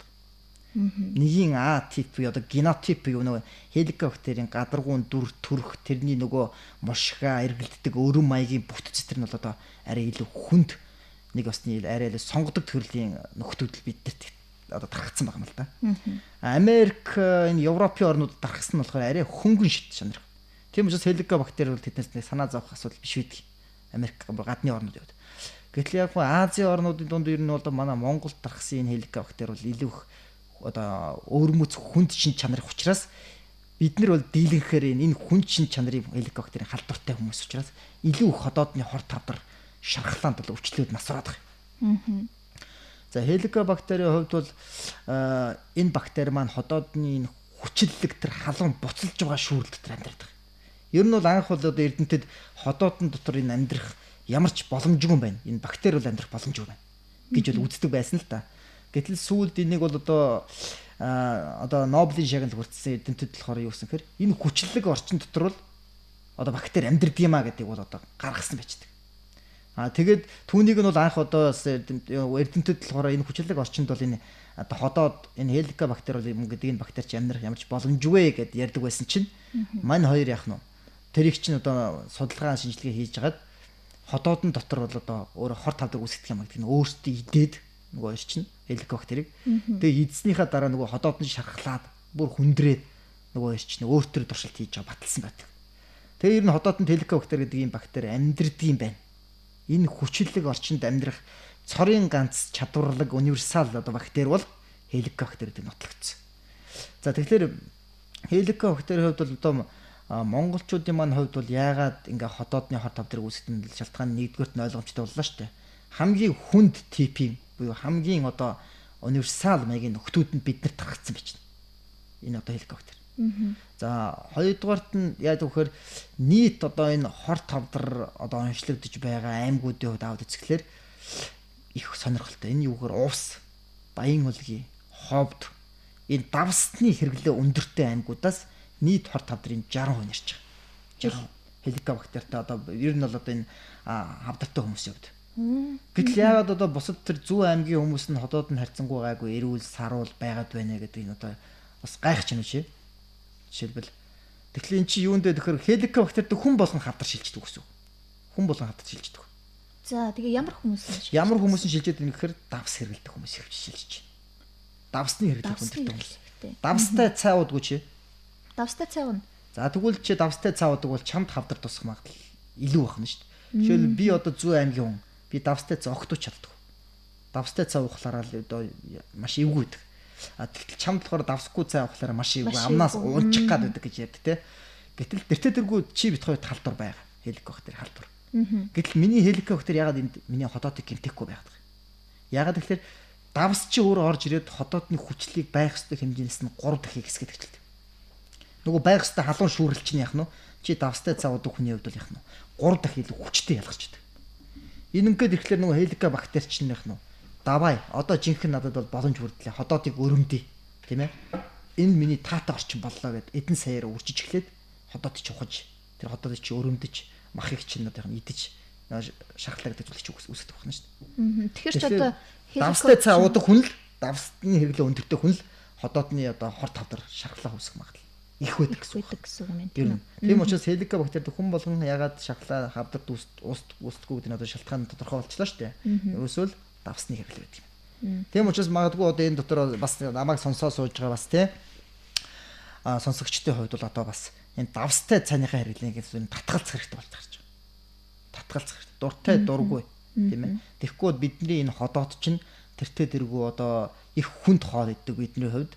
Speaker 3: Нэгийн А тип одоо генотип юу нөгөө хеликобактерийн гадаргуун дүр төрх тэрний нөгөө мушгаа эргэлддэг өрөм маягийн бүтэц төр нь бол одоо арай илүү хүнд нэг басны арай илүү сонгодог төрлийн нөхдүүд биднэрт одоо дарахсан байгаа юм л да. Америк энэ Европын орнууд дарахсан нь болохоор арай хөнгөн шит чанар. Тийм учраас хеликобактер бол тэднээс санаа зовох асуудал биш үү? Америк гадны орнууд яваад. Гэтэл яг Азийн орнуудын дунд ер нь бол манай Монголд дарахсан энэ хеликобактер бол илүү их одоо өвөрмөц хүнд шин чанарын учраас бид нар бол дийлэнхээр энэ хүнд шин чанарын хеликобактерийн халдвартай хүмүүс учраас илүү их ходоодны хор тавдар шархлаанд бол өвчлөөд насраад байгаа. За хеликобактерийн хувьд бол энэ бактери маань ходоодны хүчлэлэг тэр халуун буцалж байгаа шүүрэл дотор амьдардаг. Ер нь бол анх бол одоо эрдэмтэд ходоодн дотор энэ амьдрах ямар ч боломжгүй байна. Энэ бактери бол амьдрах боломжгүй байна гэж бол үздэг байсан л та. Гэтэл сүүлд энийг бол одоо Нобелийн шагнал хүртсэн эрдэмтэд болохоор юу гэсэн хэрэг энэ хүчлэлэг орчин дотор бол одоо бактери амьдрдаг юм а гэдгийг бол одоо гаргасан байждаг. Тэгээд түүнийг нь бол анх одоо эрдэмтэд болохоор энэ хүчлэлэг орчинд бол энэ одоо ходоод энэ хеликобактер бол юм гэдэг энэ бактери ч амьдрах ямар ч боломжгүй гэд ярьдаг байсан чинь мань хоёр яах нь тэрийг чинь одоо судалгаа шинжилгээ хийж хагаад ходоодон дотор бол одоо өөр хор тавдар үүсгэх юм гэдэг нь өөртөө идээд нөгөө ирчин хеликобактерийг. Тэгээ эдснийхаа дараа нөгөө ходоод нь шархлаад бүр хүндрээд нөгөө ирчин өөртөө туршилт хийж байгаа баталсан байдаг. Тэгээ ер нь ходоодон хеликобактер гэдэг ийм бактери амьдрдаг юм байна. Энэ хүчлэг орчинд амьдрах цорын ганц чадварлаг универсал одоо бактери бол хеликобактер гэдэг нотлогдсон. За тэгэхээр хеликобактерийн хувьд бол одоо монголчуудын маань хувьд бол яагаад ингээ ходоодны хор тавдрыг үүсгэх шалтгаан нэгдүгээрт нь ойлгомжтой боллоо шүү дээ. Хамгийн хүнд типийн буюу хамгийн одоо универсал маягийн нөхдүүд нь биднэрт тархацсан байж байна. Энэ одоо хеликобактер. За хоёрдугаарт нь яаж вөхөр нийт одоо энэ хор тавдар одоо онцлогдож байгаа аймагуудын хувьд аваад үзэхлээр их сонирхолтой. Энэ юугаар уус, баян хөлгийн, ховд энэ давсны хэрэглээ өндөртэй аймагуудаас нийт хор тавдрын 60% нэрч байгаа. 60 хеликобактертай одоо ер нь бол одоо энэ хавдартай хүмүүсийн хувьд. Гэтэл яагаад одоо бусад тэр зүүн аймгийн хүмүүс нь ходоод нь харьцангуй гайгүй эрүүл саруул байгаад байна гэдэг энэ одоо бас гайхаж байна чи. Жишээлбэл тэгэхээр эн чи юунд дээр тэгэхээр хеликобактертэй хүн болгон хавдар шилждэг гэсэн үг. Хүн болгон хавдар шилждэг.
Speaker 2: За тэгээ ямар хүмүүс нь
Speaker 3: ямар хүмүүс нь шилжээд байна гэхээр давс хэргэлдэх хүмүүс их шилжиж байна. Давсны хэрэглэх хүндэртэй хүмүүс. Давстай цай уудгүй чи.
Speaker 2: Давстай цай уун.
Speaker 3: За тэгвэл чи давстай цай уудаг бол чамд хавдар тусах магадлал илүү байна шүү дээ. Жишээл би одоо зүүн аймгийн хүн би давстай цай огтуч чаддаг. Давстай цай уухлаараа л одоо маш эвгүй байдаг. А тэгтэл чамд болохоор давсгүй цай уухлаараа маш эвгүй амнаас уунчих гад байдаг гэж ярьдаг те. Гэтэл тэртээ тэргүй чи бит хоёр халдвар байгаа. Хеликобактер халдвар. Гэтэл миний хеликобактер ягаад энд миний ходоодыг гэмтэхгүй байгаад байгаа. Ягаад тэгэхээр давс чи өөрөө орж ирээд ходоодны хүчлийг байх ёстой хэмжээс нь 3 дахин хэсгээд эхэлдэг. Нөгөө байх ёстой халуун шүүрэл чинь яах нь чи давстай цаадаг хүний хувьд бол яах нь 3 дахин илүү хүчтэй ялгарч байдаг. Энэ ингээд ирэхлээр нөгөө хеликобактер чинь яах нь давай одоо жинхэнэ надад бол боломж бүрдлээ ходоодыг өрөмдөй тийм ээ. Энэ миний таатай орчин боллоо гэд эдэн саяар үржиж эхлээд ходоодыг ч ухаж тэр ходоодыг чи өрөмдөж махыг чинь одоо яах нь идэж шархлаа гэдэг зүйл чи үүсгэж байна шүү дээ.
Speaker 2: Тэгэхээр ч одоо
Speaker 3: давстай цай уудаг хүн л давсны хэрэглээ өндөртэй хүн л ходоодны одоо хор тавдар шархлаа үүсгэх магадлал их байдаг гэсэн
Speaker 2: үг юм.
Speaker 3: Тийм учраас хеликобактерд хүн болгон ягаад шархлаа хавдард үүсдэггүй гэдэг нь одоо шалтгаан тодорхой болчихлоо шүү дээ. Ерөөсөө л давсны хэрэглээ байдаг юм. Тийм учраас магадгүй одоо энэ дотор бас намайг сонсоо сууж байгаа бас тий сонсогчдын хувьд бол одоо бас энэ давстай цайныхаа хэрэглээ гэсэн татгалзах хэрэгтэй болж гарч байгаа. Татгалзах хэрэгтэй. Дуртай дургүй тийм ээ. Тэгэхгүй бидний энэ ходоод чинь тэртээ дэргүү одоо их хүнд хоол иддэг бидний хувьд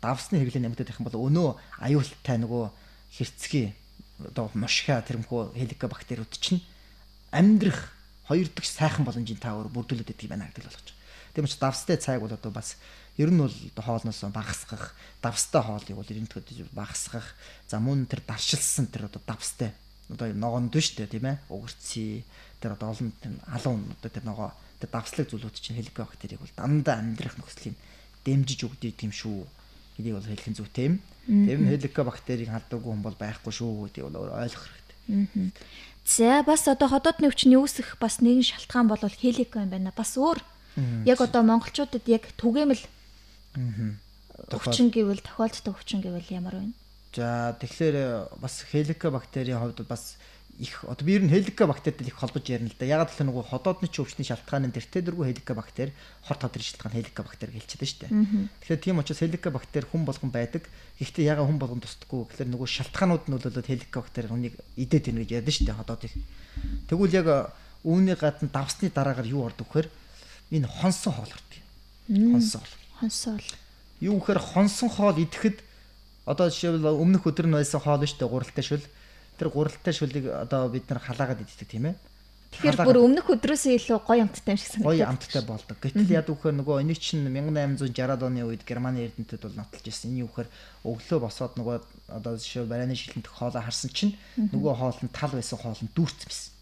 Speaker 3: давсны хэрэглээ нэмэгдэх юм бол өнөө аюултай нөгөө хэрцгий одоо мошха тэрмхүү хеликобактерууд чинь амьдрах хоёр дахь сайхан боломжийн таавар бүрдүүлээд идэх байна гэдэг л болгож байгаа. Тийм учраас давстай цайг бол одоо бас ер нь бол хоолноос багасгах, давстай хоолыг бол ерөнхийдөө багасгах. За мөн тэр даршилсан тэр одоо давстай одоо ногоонд шүү дээ тийм ээ. Угэрцээ тэр одоо олон алуун одоо тэр ногоо тэр давслаг зүйлүүд чинь хеликобактерийг бол дандаа амьдрах нөхцөлийг дэмжиж өгдөг юм шүү. Энийг бол хэлхэн зүйтэй юм. Тэр хеликобактерийг халдаагүй хүн бол байхгүй шүү гэдгийг бол ойлгох хэрэгтэй.
Speaker 2: За бас одоо ходоодны өвчний үүсэх бас нэгэн шалтгаан бол хелико юм байна. Бас өөр яг одоо монголчуудад яг түгээмэл өвчин гэвэл тохиолддог өвчин гэвэл ямар вэ?
Speaker 3: За тэгэхээр бас хеликобактерийн хувьд бас их одоо би ер нь хеликобактертэй их холбож ярина л да. Ягаад гэвэл нөгөө ходоодны ч өвчний шалтгаан нь тэртээ дэргүй хеликобактер, хор тавдрын шалтгаан хеликобактер гэлчихэд шүү дээ. Тэгэхээр тийм учраас хеликобактер хүн болгон байдаг. Гэхдээ ягаад хүн болгон тусдаггүй гэхээр нөгөө шалтгаанууд нь бол хеликобактер хүнийг идээд байна гэж ярьдэн шүү дээ ходоодыг. Тэгвэл яг үүний гадна давсны дараагаар юу ордог вэхээр энэ хонсон хоол ордог. Хонсон хоол.
Speaker 2: Хонсон хоол.
Speaker 3: Юу гэхээр хонсон хоол идэхэд одоо жишээлбэл өмнөх өдөр нь байсан хоол шүү дээ гуралтай шүл. Тэр гуралтай шүлийг одоо бид нар халаагаад иддэг тийм ээ.
Speaker 2: Тэгэхээр бүр өмнөх өдрөөсөө илүү гоё амттай юм шиг санагдав.
Speaker 3: Гоё амттай болдог. Гэтэл яд үхээр нөгөө энийг чинь 1860-ад оны үед Германы эрдэмтэд бол нотолж ирсэн. Энэ үхээр өглөө босоод нөгөө одоо жишээ барааны шилэнтэх хоолоо харсан чинь нөгөө хоол нь тал байсан хоол нь дүүрсэн байсан.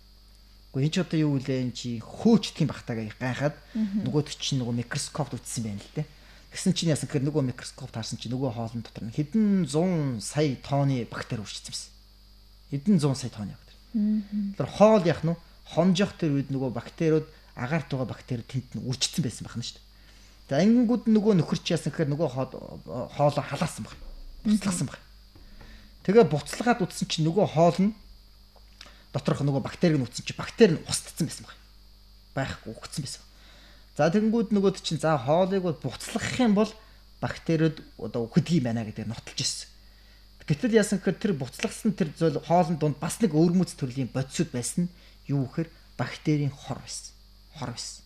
Speaker 3: Гэхдээ энэ ч одоо юу вэ? Энд чи хөөчдгийн багтаага гайхаад нөгөөд чинь нөгөө микроскопт үтсэн байна л дээ. Тэгсэн чинь яасан гэхээр нөгөө микроскопт харсан чинь нөгөө хоолны дотор нь хэдэн 100 сая тонны бактери үржигдсэн байсан. Хэдэн 100 сая тонны бактери. Тэр хоол яах нь хонжох тэр үед нөгөө бактериуд агаарт байгаа бактериуд тэнд нь үржигдсэн байсан байна шүү дээ. За ангиуд нөгөө нөхөрч яасан гэхээр нөгөө хоолоо халаасан баг. Буцлагсан баг. Тэгээ буцалгаад утсан чинь нөгөө хоол нь доторх нөгөө бактерийг нь үтсэн чи бактери нь устцсан байсан байхгүй үхсэн байсан. За тэгэнгүүт нөгөөд чинь за хоолыг буцлах юм бол бактериуд одоо үхэдгий байна гэдэг нотолж ирсэн. Гэтэл яасан гэхээр тэр буцлагсан тэр хоолны дунд бас нэг өвөрмөц төрлийн бодисууд байсан нь юу гэхээр бактерийн хор байсан. Хор байсан.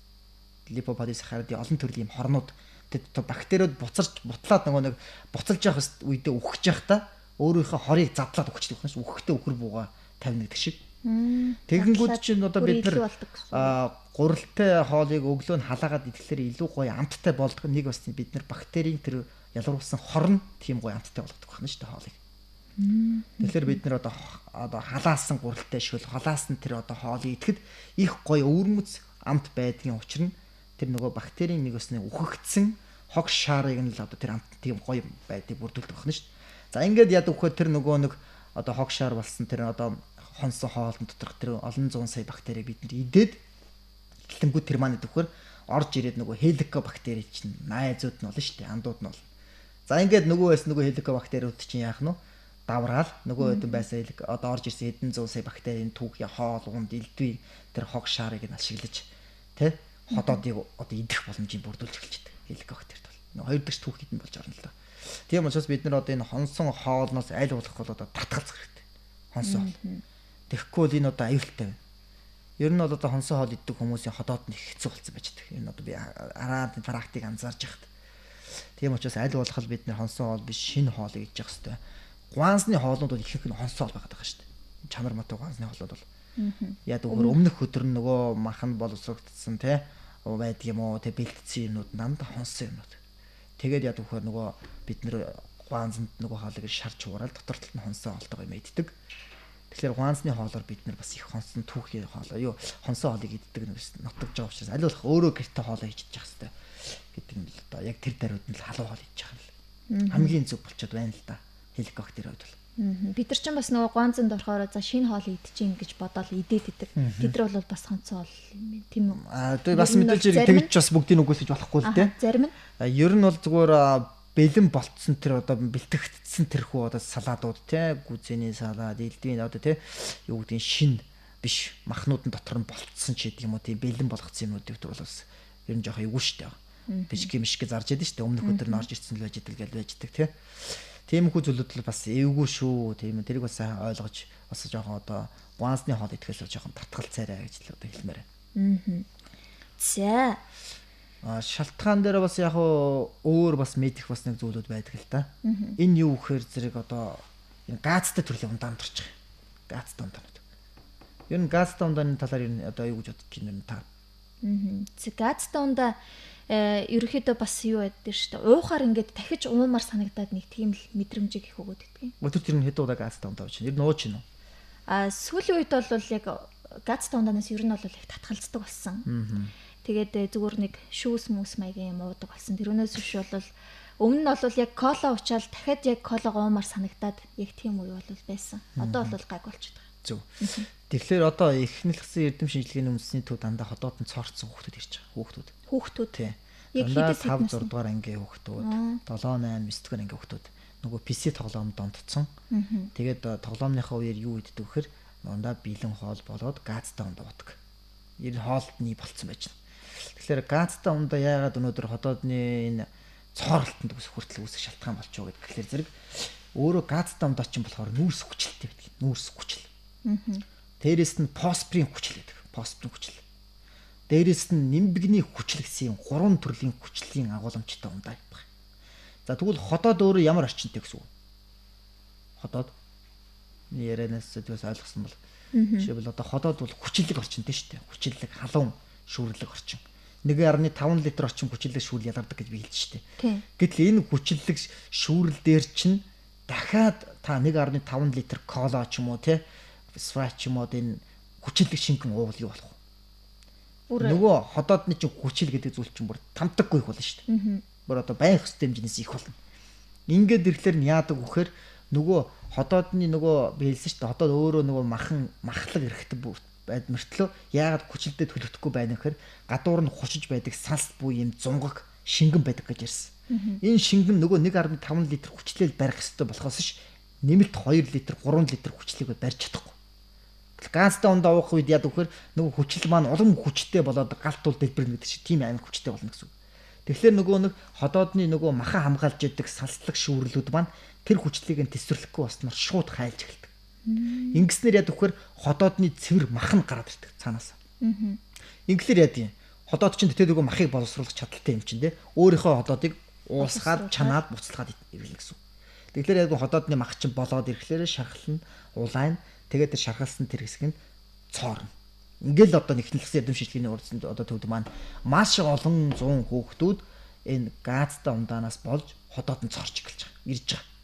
Speaker 3: Липоподисахаридын олон төрлийн хорнууд тэр бактериуд бутлаад нөгөө нэг буцалж явах үедээ үхэж явахдаа өөрийнхөө хорыг задлаад үхчихдэг байна ш. Үхэхдээ үхэр бууга тавина гэдэг шиг. Тэгэнгүүт чинь одоо бид нар гуралтай хоолыг өглөө нь халаагаад идэхлээр илүү гоё амттай болдог. Нэг бас бид нар бактерийн тэр ялгаруулсан хор нь тийм гоё амттай болгодог байна шүү дээ хоолыг. Тэгэхээр бид нар одоо халаасан гуралтай шөл халаасан тэр одоо хоолыг идэхэд их гоё өвөрмөц амт байдгийн учир нь тэр нөгөө бактерийн нэг өсний үхэгдсэн хог шаарыг нь л одоо тэр амт тийм гоё байдгийг бүрдүүлдэг байна шүү дээ. За ингээд яд өгөхөд тэр нөгөө нэг одоо хог шаар болсон тэр одоо хонсон хоолн доторх тэр олон зуун сая бактерийг бидэнд идээд гэлтэнгүү тэр маань өгөхөр орж ирээд нөгөө хеликобактери чинь найзууд нь болно шүү дээ. Андууд нь болно. За ингээд нөгөөс нөгөө хеликобактериуд чинь яах нь давраал нөгөө хэдэн байсан одоо орж ирсэн хэдэн зуун сая бактерийн түүхий хоол унд элдвийн тэр хог шаарыг нь ашиглаж тэ ходоодыг одоо идэх боломжийг бүрдүүлж эхэлж байгаа. Хеликобактерид бол хоёр дахь түүхийд нь болж орно л доо. Тийм учраас бид нар одоо энэ хонсон хоолноос аль болох бол одоо татгалзах хэрэгтэй. Хонсон хоол. Тэгэхгүй бол энэ одоо аюултай байна. Ер нь бол одоо хонсон хоол иддэг хүмүүсийн ходоод нь хэцүү болсон байж байгаа. Энэ одоо би араад практик анзаарж байхад. Тийм учраас аль болох бид нар хонсон хоол биш шинэ хоолыг идэж явах хэрэгтэй. Гуансны хоолнууд бол ихэнх нь хонсон хоол байгаа шүү дээ. Чанар матуу гуансны хоолнууд бол яа дүүгээр өмнөх өдөр нөгөө махан боловсрогдсон те байдаг юм уу те бэлтцсэн юмнууд дандаа хонсон юмнууд. Тэгээд яа дүүгээр нөгөө бид нэр гуансанд нөгөө хоолыг шарж уураад дотор талд нь хонсон хоолтойгоо юм иддэг. Тэгэхээр гуансны хоолоор бид нар бас их хонсон түүхий хоолоо юу хонсон хоолыг иддэг нь нотогж байгаа учраас аль болох өөрөө гэртээ хоолоо хийж явах хэрэгтэй гэдэг нь л одоо яг тэр даруйд нь л халуун хоол хийж байгаа юм. Хамгийн зүг болчиход байна л да. Хеликобактерийн хувьд бол.
Speaker 2: Бид нар ч бас нөгөө гуанзанд орохоор за шинэ хоол идчихин гэж бодоод идээд идэг. Тэд нар бол бас хонцоо хоол тийм үү?
Speaker 3: Тэгээ бас мэдээж тэгж бас бүгдийг үгүйсэж болохгүй л дээ.
Speaker 2: Зарим нь.
Speaker 3: Ер нь бол зүгээр бэлэн болцсон тэр одоо бэлтгэгдсэн тэрхүү одоо салаадууд те гүзэний салаад, элдвийн одоо те юу гэдгийг шин биш махнуудын дотор нь болцсон ч гэдэг юм уу тийм бэлэн болгоцсон юмнуудыг бол бас ер нь жоох эвгүй штэ. Бишгэ мишгэ зарж яд штэ өмнөх өдөр нь орж ирсэн л байж идэл гэж байждаг те. Тиймэрхүү зүйлүүд бас эвгүй шүү. Тийм тэрийг бас ойлгож бас жоохон одоо гуансны хоол идэхээс жоохон татгалцаарай гэж л одоо хэлмээр байна.
Speaker 2: За.
Speaker 3: Шалтгаан дээр бас яг өөр бас мэдих бас нэг зүйлүүд байдаг л да. Энэ юу гэхээр зэрэг одоо энэ газтай төрлийн ундаанд орж байгаа. Газтай ундаанууд. Ер нь газтай ундааны талаар ер нь одоо юу гэж бодож байна та?
Speaker 2: Газтай ундаа ерөөхдөө бас юу байдаг шүү дээ. Уухаар ингээд дахиж уумар санагдаад нэг тийм л мэдрэмжийг их өгöd байдаг.
Speaker 3: Өдөр тэр нь хэд удаа газтай ундаа очив. Ер нь ууч юм уу?
Speaker 2: Сүүлийн үед бол яг газтай ундаанаас ер нь бол их татгалздаг болсон. Тэгээд зүгээр нэг шүүс мүс маягийн юм уудаг болсон. Тэрнээс биш бол өмнө нь бол яг кола уучаал дахиад яг кола уумар санагдаад яг тийм үе бол байсан. Одоо бол гайг болчиход байгаа.
Speaker 3: Зөв. Тэгэхээр одоо эхнэлгсэн эрдэм шинжилгээний үндэсний төв дандаа ходоод нь цоорцсон хүүхдүүд ирж байгаа. Хүүхдүүд. Тийм. Яг хэд 5 6 дугаар ангийн хүүхдүүд, 7 8 9 дугаар ангийн хүүхдүүд нөгөө PC тоглоомд донтцсон. Тэгээд тоглоомныхаа үеэр юу иддэг вэхээр дандаа бэлэн хоол болоод газтай ундаа уудаг. Ер нь хоолтны болцсон байж байна. Тэгэхээр газтай ундаа яагаад өнөөдөр ходоодны энэ цооролтонд хүртэл үүсэх шалтгаан болчихоо гэдэг. Тэгэхээр зэрэг өөрөө газтай ундаа чинь болохоор нүүрс хүчлэлтэй байдаг. Нүүрс хүчил. Дээрээс нь фосфорын хүчил байдаг. Фосфорын хүчил. Дээрээс нь нимбэгний хүчил гэсэн 3 төрлийн хүчлийн агуулмжтай ундаа байдаг. За тэгвэл ходоод өөрөө ямар орчинтэй гэсэн үг? Ходоод ярианаас зүгээс ойлгосон бол жишээлбэл одоо ходоод бол хүчлэг орчинтэй шүү дээ. Хүчлэг халуун шүүрлэг орчин. 1.5 литр орчим хүчлэг шүүл ялгардаг гэж би хэлж штэ. Гэтэл энэ хүчлэг шүүрэл дээр чинь дахиад та 1.5 литр кола ч юм уу те Sprite ч юм уу энэ хүчлэг шингэн уувал юу болох вэ? Нөгөө ходоодны чинь хүчил гэдэг зүйл чинь бүр тамтаггүй их болно штэ. Бүр одоо байх хөстэй хэмжээс их болно. Ингээд ирэхлээр нь яадаг вэхээр нөгөө ходоодны нөгөө би хэлсэн штэ ходоод өөрөө нөгөө махлаг эрэхтэй байд мөртлөө яагаад хүчилдээ төлөгдөхгүй байна гэхээр гадуур нь хушиж байдаг санс буй юм зунгаг шингэн байдаг гэж ярьсан. Энэ шингэн нөгөө 1.5 литр хүчлэл барих хэрэгтэй болохоос ш нэмэлт 2 литр 3 литр хүчлийг барьж чадахгүй. Ганцтай ундаа уух үед яд вөхөр нөгөө хүчил маань улам хүчтэй болоод галт тул дэлбэрнэ гэдэг чинь тийм амар хүчтэй болно гэсэн үг. Тэгэхээр нөгөө нэг ходоодны нөгөө маха хамгаалж яадаг салслаг шүүрлүүд маань тэр хүчлийг нь тэсвэрлэхгүй болсноор шууд хайлж эхэлдэг. Ингэснээр яд вөхөр ходоодны цэвэр мах нь гараад ирдэг цаанаас. Инглэр яд юм. Ходоод чинь тэтгэдэг махыг боловсруулах чадaltaй юм чинь те. Өөрийнхөө ходоодыг уусгаад чанаад буцалгаад ирнэ гэсэн. Тэгэхээр яг ходоодны мах чинь болоод ирэхлээр шархална, улайн, тэгээд тэр шархалсан тэр хэсэг нь цоорно. Ингээл одоо нэхнэлсэн ядам шижлэгийн урдсанд одоо төвд маань маш олон 100 хүүхдүүд энэ газтай ундаанаас болж ходоод нь цорч эхэлж байгаа. Ирж байгаа.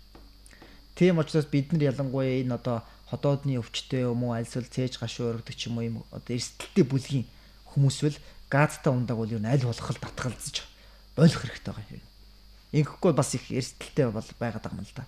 Speaker 3: Тийм учраас бид нар ялангуяа энэ одоо ходоодны өвчтөй юм уу, альсвал цээж гашуу өргөдөг ч юм уу юм одоо эрсдэлтэй бүлгийн хүмүүс бол газтай ундааг бол юу н аль болох татгалзаж болох хэрэгтэй байгаа юм. Ингэхгүй бас их эрсдэлтэй бол байгаад байгаа юм л да.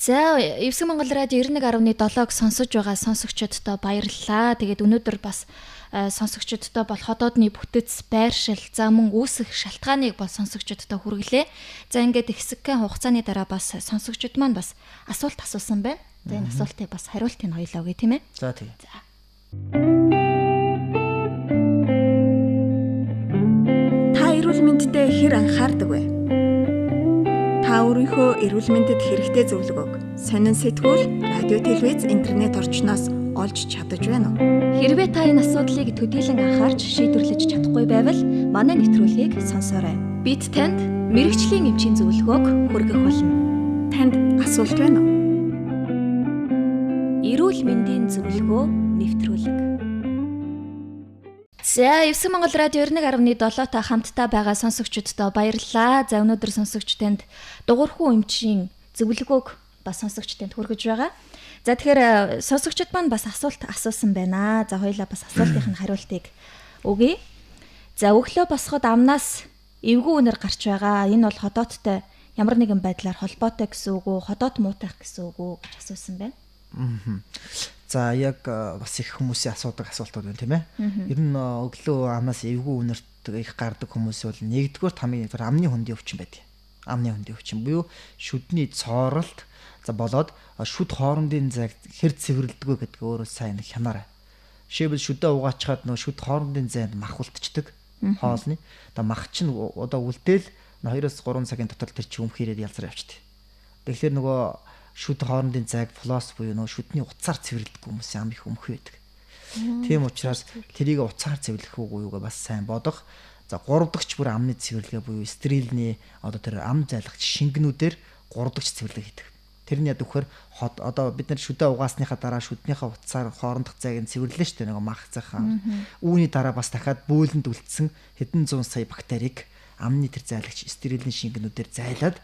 Speaker 2: За, Евсэг Монгол радио 91.7-г сонсож байгаа сонсогчдод баярлалаа. Тэгээд өнөөдөр бас сонсогчдод бол ходоодны бүтэц, байршил, за мөн үүсэх шалтгааныг бол сонсогчдод хүргэлээ. За ингээд хэсэгхэн хугацааны дараа бас сонсогчд маань бас асуулт асуусан байна. За энэ асуултыг бас хариултыг хоёлаа өгье тийм ээ.
Speaker 3: За тийм.
Speaker 2: За.
Speaker 1: Та эрүүл мэндэд хэр анхаардаг вэ? Та өөрийнхөө эрүүл мэндэд хэрэгтэй зөвлөгөөг сонин сэтгүүл, радио, телевиз, интернет орчноос олж чадаж байна уу?
Speaker 2: Хэрвээ та энэ асуудлыг төдийлөн анхаарч шийдвэрлэж чадахгүй байвал манай нэвтрүүлгийг сонсоорой. Бид танд мэрэгжлийн эмчийн зөвлөгөөг хүргэх болно.
Speaker 1: Танд асуулт байна уу?
Speaker 2: Эрүүл мэндийн зөвлөгөө нэвтрүүлэг. За, Евсэг Монгол радио 91.7 та хамтдаа байгаа сонсогчдод баярлалаа. За, өнөөдөр сонсогчтанд дугуйрхүү эмчийн зөвлөгөөг бас сонсогчтанд хүргэж байгаа. За, тэгэхээр сонсогчд маань бас асуулт асуусан байна. За, хоёлаа бас асуултын хариултыг өгье. За, өглөө босоход амнаас эвгүй үнэр гарч байгаа. Энэ бол ходоодтой ямар нэгэн байдлаар холбоотой гэсэн үг үү? Ходоод муутах гэсэн үг үү гэж асуусан байна.
Speaker 3: За яг бас их хүмүүсийн асуудаг асуултууд байна тийм ээ. Ер нь өглөө амнаас эвгүй үнэрт их гардаг хүмүүс бол нэгдүгээр хамгийн амны хөндийн өвчин байдаг. Амны хөндийн өвчин буюу шүдний цооролт за болоод шүд хоорондын зайг хэр цэвэрлдэггүй гэдэг өөрөө сайн хянаарай. Жишээлбэл шүдээ угаачаад нөө шүд хоорондын зайд мах үлдчихдэг хоолны. Одоо мах чинь одоо үлдээл 2-3 цагийн дотор тэр чинь өмхийрээд ялзар явчихдаг. Тэгэхээр нөгөө шүд хоорондын зайг флос буюу нөө шүдний уцаар цэвэрлэдэг хүмүүс ам их өмхий байдаг. Тийм учраас тэрийг уцаар цэвэрлэх үгүйгээ бас сайн бодох. За 3 дахь бүр амны цэвэрлэгээ буюу стерилний одоо тэр ам зайлгч шингэнүүдээр 3 дахь цэвэрлэг хийдэг. Тэрний яд вөхөр одоо бид нар шүдээ угаасныхаа дараа шүднийхээ уцаар хоорондох зайг нь цэвэрлээ шүү дээ. Нөгөө мах цайхан. Үүний дараа бас дахиад бөөлөнд үлдсэн хэдэн зуун сая бактерийг амны тэр зайлагч стерилийн шингэнүүдээр зайлаад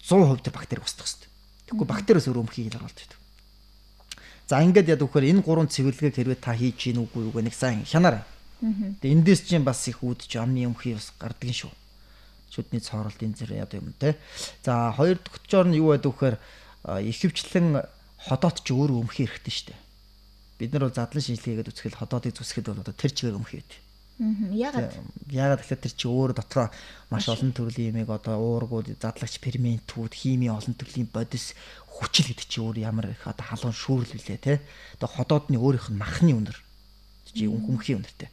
Speaker 3: 100% тэр бактери устгах хэрэгтэй. Тэгэхгүй бактериос өөр өмхийг л оруулж байдаг. За ингээд яд вөхөр энэ 3 цэвэрлэгийг хэрвээ та хийж гин үгүй нэг сайн хянаарай. Тэгээ эндээс чинь бас их үүдж амны өмхий бас гардаг шүү. Шүдний цооролт энэ зэрэг яд юм те. За хоёр дахь нь юу байдаг вөхөр ихэвчлэн ходоод ч өөр өмхий хэрэгтэй шүү дээ. Бид нар бол задлан шинжилгээгээд үзэхэд ходоодыг зүсгэхэд бол одоо тэр чигээр өмхий байдаг. Яагаад гэхээр тэр чи өөр дотроо маш олон төрлийн юмыг одоо уургууд, задлагч ферментүүд, хими олон төрлийн бодис хүчил гэдэг чи өөр ямар их одоо халуун шүүрэл үлээ те. Одоо ходоодны өөрийнх нь махны үнэр чи өмхий үнэртэй.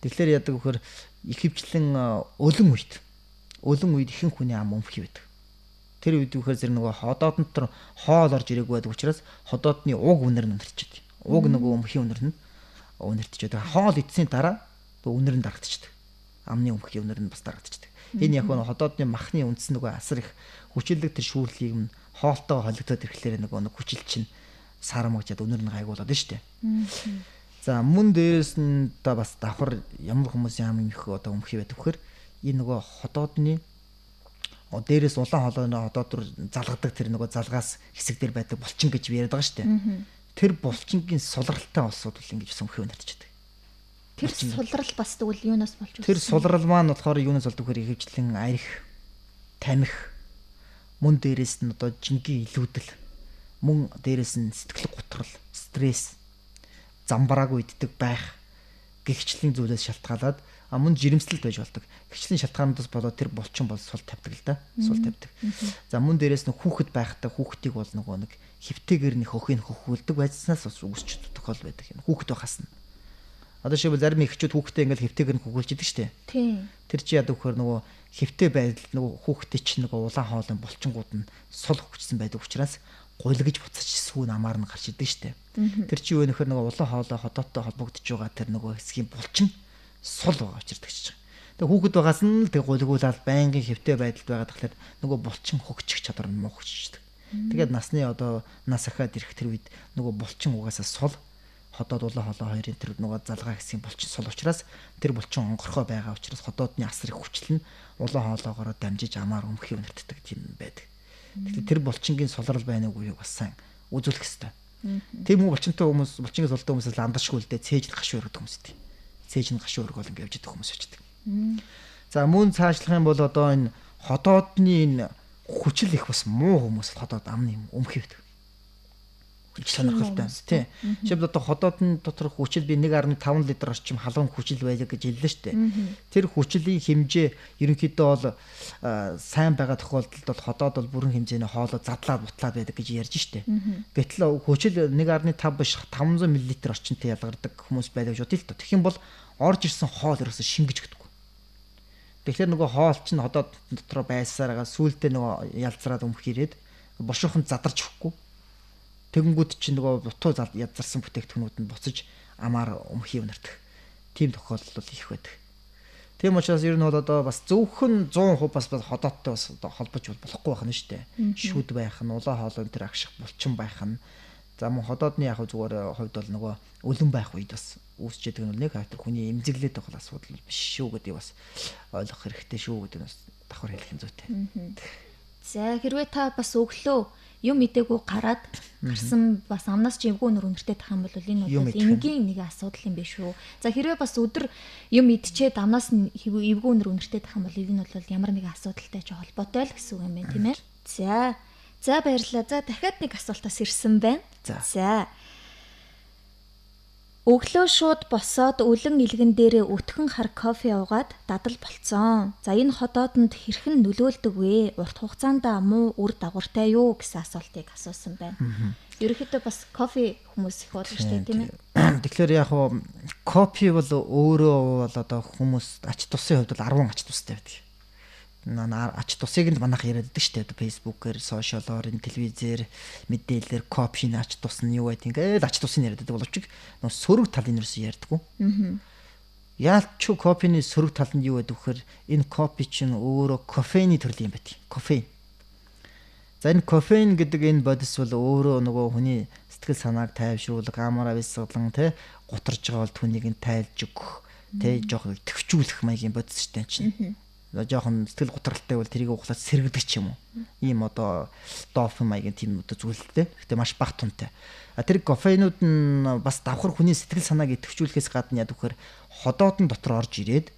Speaker 3: Тэгэхээр яадаг вөхөр ихэвчлэн өлөн үед ихэнх хүний ам өмхий байдаг. Тэр үед вөхөр зэрэг нөгөө ходоод дотор хоол орж ирээгүй байдаг учраас ходоодны уг үнэр нь үнэрчихэд. Уг нөгөө өмхий үнэр нь үнэртэж байдаг. Хоол идсийн дараа үнэр нь дарагдчихдаг. Амны өмхий үнэр нь бас дарагдчихдаг. Энэ яг нь ходоодны махны үндс нөгөө асар их хүчилэг тэр шүүрлийг нь хоолтойгоо холигдоод ирэхлээр нөгөө нэг хүчил чинь сарамгажаад үнэр нь гайгуулаад нь штэ. За мөн дээрээс нь та бас давхар ямар хүмүүсийн ам их одоо өмхий байдаг вөхөр энэ нөгөө ходоодны дээрээс улаан хоолойны ходоод руу залгадаг тэр нөгөө залгаас хэсэг дээр байдаг булчин гэж яриад байгаа штэ. Тэр булчингийн сулралтай улсууд бол ингэж өмхий үнэртчихдэг.
Speaker 2: Тэр сулрал бас тэгвэл юунаас болж байна?
Speaker 3: Тэр сулрал маань болохоор юунаас болдог вэ? Ихэвчлэн арх, тамхи, мөн дээрээс нь одоо жингийн илүүдэл, мөн дээрээс нь сэтгэл готрол, стресс, замбараагүй иддэг байх гихчлийн зүйлээс шалтгаалаад мөн жирэмслэлт байж болдог. Гэрчлийн шалтгаануудаас болоод тэр булчин бол сул тавьдаг л да. Сул тавьдаг. За мөн дээрээс нь хүүхэд байхдаа хүүхдийг бол нэг хэвтэйгээр нэг хөхийг хөхүүлдэг байцснаас үүсч тохиол байдаг юм. Хүүхэд байхаас нь. Одоо шивэ зарим ихчүүд хүүхдээ ингээл хэвтэйгээр нь хөхүүлж идэг штэ.
Speaker 2: Тийм.
Speaker 3: Тэр чи яд өгөхөр нөгөө хэвтэй байдал хүүхдээ чинь нөгөө улаан хоолын булчингууд нь сул хөвчсөн байдаг учраас гуйлгаж буцаж сүүн амаар нь гарч идэг штэ. Тэр чи юу нөхөр нөгөө улаан хоолой ходооттой холбогдож байгаа тэр нөгөө хэсгийн булчин сул байгаа учраас гэж байгаа. Тэгээ хүүхэд байгаас нь тэг гуйлгуулаад байнгын хэвтэй байдалд байгаа тэгэхээр нөгөө булчин хөгжих чадвар нь муу хөгжиждөг. Тэгээд насны одоо нас ахаад ирэх тэр үед нөгөө булчин угаасаа сул ходоод улаан хоолой хоёрын тэр нөгөө залгаа хэсгийн булчин сул учраас тэр булчин онгорхой байгаа учраас ходоодны асрыг хүчил нь улаан хоолойгоор дамжиж амаар өмөх юм нэртдэг тийм байдаг. Тэгэхээр тэр булчингийн сулрал байна уугүй юу бас сайн үзүүлэх хэрэгтэй. Тийм үү булчинтай хүмүүс булчингийн султай хүмүүсээс ландашгүй л дээ цээж гашуу өргөдөг хүмүүс тийм. Цээж нь гашуу өргөл ингэ явж идэх хүмүүс очдөг. За мөн цаашлах юм бол одоо энэ ходоодны энэ хүчил их бас муу хүмүүс ходоод амны өмхий байдаг. Их сонирхолтой. Тийм. Жишээлбэл одоо ходоодны доторх хүчил би 1.5 литр орчим халуун хүчил байлаа гэж хэллээ шүү дээ. Тэр хүчлийн хэмжээ ерөнхийдөө бол сайн байгаа тохиолдолд бол ходоод бол бүрэн хэмжээний хоолой задлаад бутлаад байдаг гэж ярьж шүү дээ. Гэтэл хүчил 1.5 биш 500 мл орчимтэй ялгардаг хүмүүс байдаг шүү дээ. Тэгэх юм бол орж ирсэн хоол ерөөсө шингэж өгдөг. Тэгэхээр нөгөө хоол чинь ходоод дотроо байсараа сүултээ нөгөө ялзраад өмх ирээд бошуухан задарч өгөхгүй. Тэгэнгүүт чинь нөгөө бутуу язарсан бүтээгдэхүүнүүд нь буцаж амаар өмхий өнөрдөх. Тийм тохиолдол их байдаг. Тийм учраас ер нь бол одоо бас зөвхөн 100% бас ходооттой бас холбож болохгүй байх нь шүү дээ. Шүд байх нь, улаан хоолойн тэр агших булчин байх нь. За мөн ходоодны яг зүгээр хувьд бол нөгөө өлөн байх үед бас үүсчээд байгаа нь нэг хайтар хүний эмзэглээд байгаа асуудал биш шүү гэдгийг бас ойлгох хэрэгтэй шүү гэдэг нь бас давхар хэлэх юм зүйтэй.
Speaker 2: За хэрвээ та бас өглөө юм мэдээгүй гараад гарсан бас амнаас ч эвгүй өнөр өнөртэй тах юм бол энэ бол энгийн нэг асуудал юм биш үү. За хэрвээ бас өдөр юм идчихэд амнаас нь эвгүй өнөр өнөртэй тах юм бол энэ бол ямар нэг асуудалтай ч холбоотой л гэсэн үг юм байна тийм ээ. За баярлалаа. За дахиад нэг асуултаас ирсэн байна. За. Өглөө шууд босоод үлэн илгэн дээрээ өтгөн хар кофе уугаад дадал болцсон. За энэ ходоодонд хэрхэн нөлөөлдөг вэ? Урт хугацаанд муу үр дагавартай юу гэсэн асуултыг асуусан байна. Ерөнхийдөө бас кофе хүмүүс их уудаг шүү дээ тийм ээ.
Speaker 3: Тэгэхээр яг хоо кофе бол өөрөө бол одоо хүмүүс ач тусын хувьд бол 10 ач тустай байдаг. Ач тусыг нь манайх яриад байдаг шүү дээ. Фэйсбүүкээр, сошиалоор, телевизээр мэдээлэлээр кофений ач тус нь юу байт ингээд ач тусыг яриад байдаг боловч нөө сөрөг талын ерөөсөө ярьдаггүй. Яалч кофений сөрөг тал нь юу байдаг вэхээр энэ кофе чинь өөрөө кофений төрлийн юм байдаг. Кофеин. За энэ кофеин гэдэг энэ бодис бол өөрөө нөгөө хүний сэтгэл санааг тайвшруулах, амаараа бэлсгэлэн тэ гутарж байгаа бол түүнийг нь тайлж өгөх, тэ жоох төвчүүлэх маягийн бодис шүү дээ чинь. Жоохон сэтгэл гутралтай бол тэрийг углаад сэргэлдэг ч юм уу. Ийм одоо дофамин маягийн тийм одоо зүйлтэй. Гэтэ маш бага тунтай. Тэр кофеинууд нь бас давхар хүний сэтгэл санааг идэвхжүүлэхээс гадна яд вэхээр ходоодн дотор орж ирээд